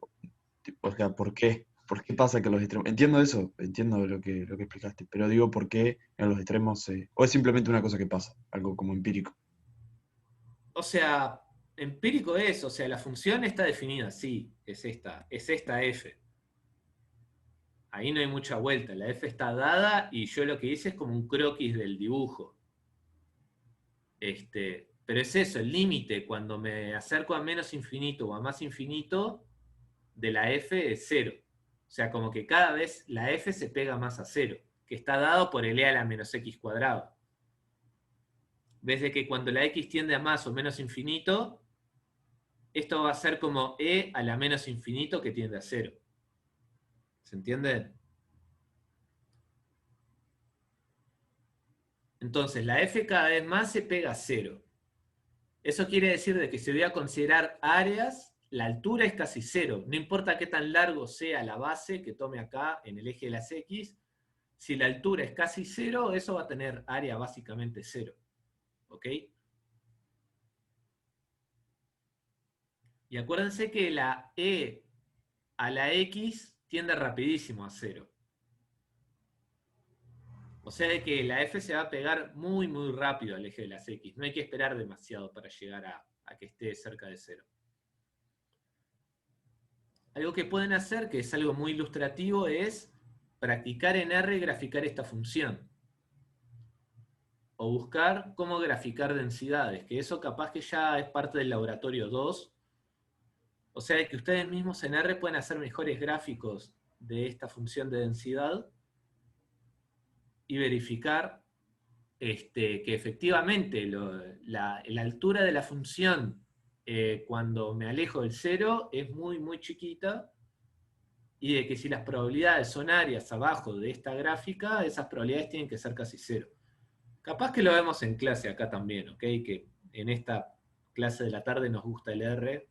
sea, ¿por qué? ¿por qué pasa que en los extremos? Entiendo eso, entiendo lo que explicaste, pero digo por qué en los extremos o es simplemente una cosa que pasa, algo como empírico. O sea, empírico es, o sea, la función está definida, sí, es esta f. Ahí no hay mucha vuelta, la f está dada y yo lo que hice es como un croquis del dibujo. Pero es eso, el límite, cuando me acerco a menos infinito o a más infinito, de la f es cero. O sea, como que cada vez la f se pega más a cero, que está dado por el e a la menos x cuadrado. Ves de que cuando la x tiende a más o menos infinito, esto va a ser como e a la menos infinito que tiende a cero. ¿Se entiende? Entonces, la f cada vez más se pega a cero. Eso quiere decir de que si voy a considerar áreas, la altura es casi cero. No importa qué tan largo sea la base que tome acá en el eje de las x, si la altura es casi cero, eso va a tener área básicamente cero. ¿Ok? Y acuérdense que la e a la x tiende rapidísimo a cero. O sea de que la f se va a pegar muy, muy rápido al eje de las x. No hay que esperar demasiado para llegar a que esté cerca de cero. Algo que pueden hacer, que es algo muy ilustrativo, es practicar en R y graficar esta función. O buscar cómo graficar densidades, que eso capaz que ya es parte del laboratorio 2. O sea que ustedes mismos en R pueden hacer mejores gráficos de esta función de densidad y verificar que efectivamente la altura de la función cuando me alejo del cero es muy, muy chiquita, y de que si las probabilidades son áreas abajo de esta gráfica, esas probabilidades tienen que ser casi cero. Capaz que lo vemos en clase acá también, ¿ok? Que en esta clase de la tarde nos gusta el R,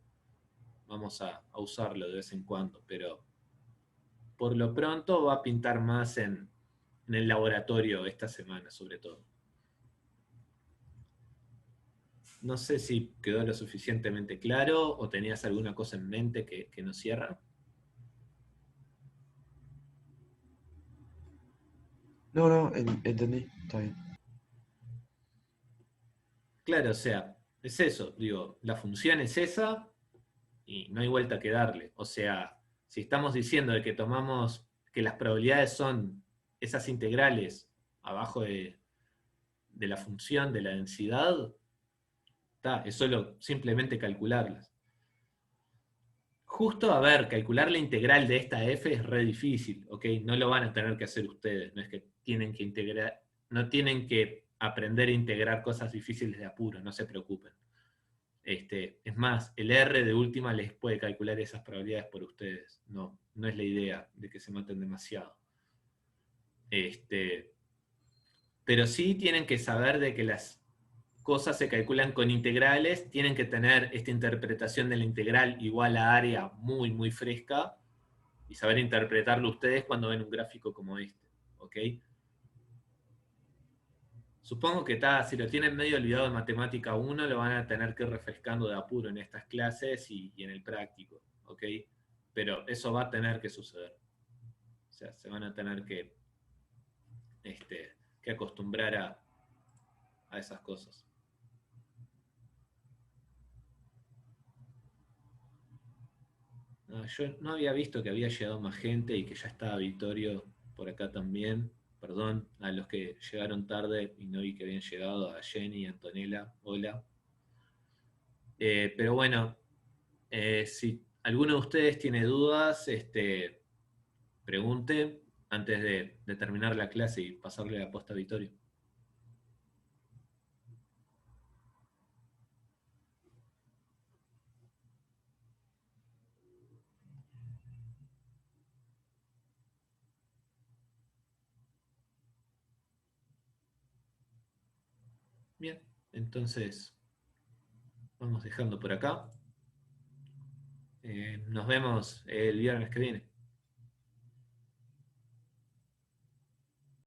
vamos a usarlo de vez en cuando, pero por lo pronto va a pintar más en el laboratorio esta semana, sobre todo. No sé si quedó lo suficientemente claro o tenías alguna cosa en mente que no cierra. No, no, entendí, está bien. Claro, o sea, es eso, digo, la función es esa y no hay vuelta que darle. O sea, si estamos diciendo de que tomamos, que las probabilidades son esas integrales abajo de la función de la densidad, es solo simplemente calcularlas. Justo, a ver, calcular la integral de esta f es re difícil, ¿ok? No lo van a tener que hacer ustedes, no es que tienen que integrar, no tienen que aprender a integrar cosas difíciles de apuro, no se preocupen. Es más, el R de última les puede calcular esas probabilidades por ustedes. No, no es la idea de que se maten demasiado. Pero sí tienen que saber de que las cosas se calculan con integrales, tienen que tener esta interpretación de la integral igual a área muy, muy fresca y saber interpretarlo ustedes cuando ven un gráfico como este. ¿Ok? Supongo que si lo tienen medio olvidado en matemática 1, lo van a tener que ir refrescando de apuro en estas clases y en el práctico, ¿ok? Pero eso va a tener que suceder. O sea, se van a tener que acostumbrar a esas cosas. No, yo no había visto que había llegado más gente y que ya estaba Vittorio por acá también. Perdón a los que llegaron tarde y no vi que habían llegado, a Jenny, Antonella, hola. Pero bueno, si alguno de ustedes tiene dudas, pregunte antes de terminar la clase y pasarle la posta a Vittorio. Bien, entonces vamos dejando por acá. Nos vemos el viernes que viene.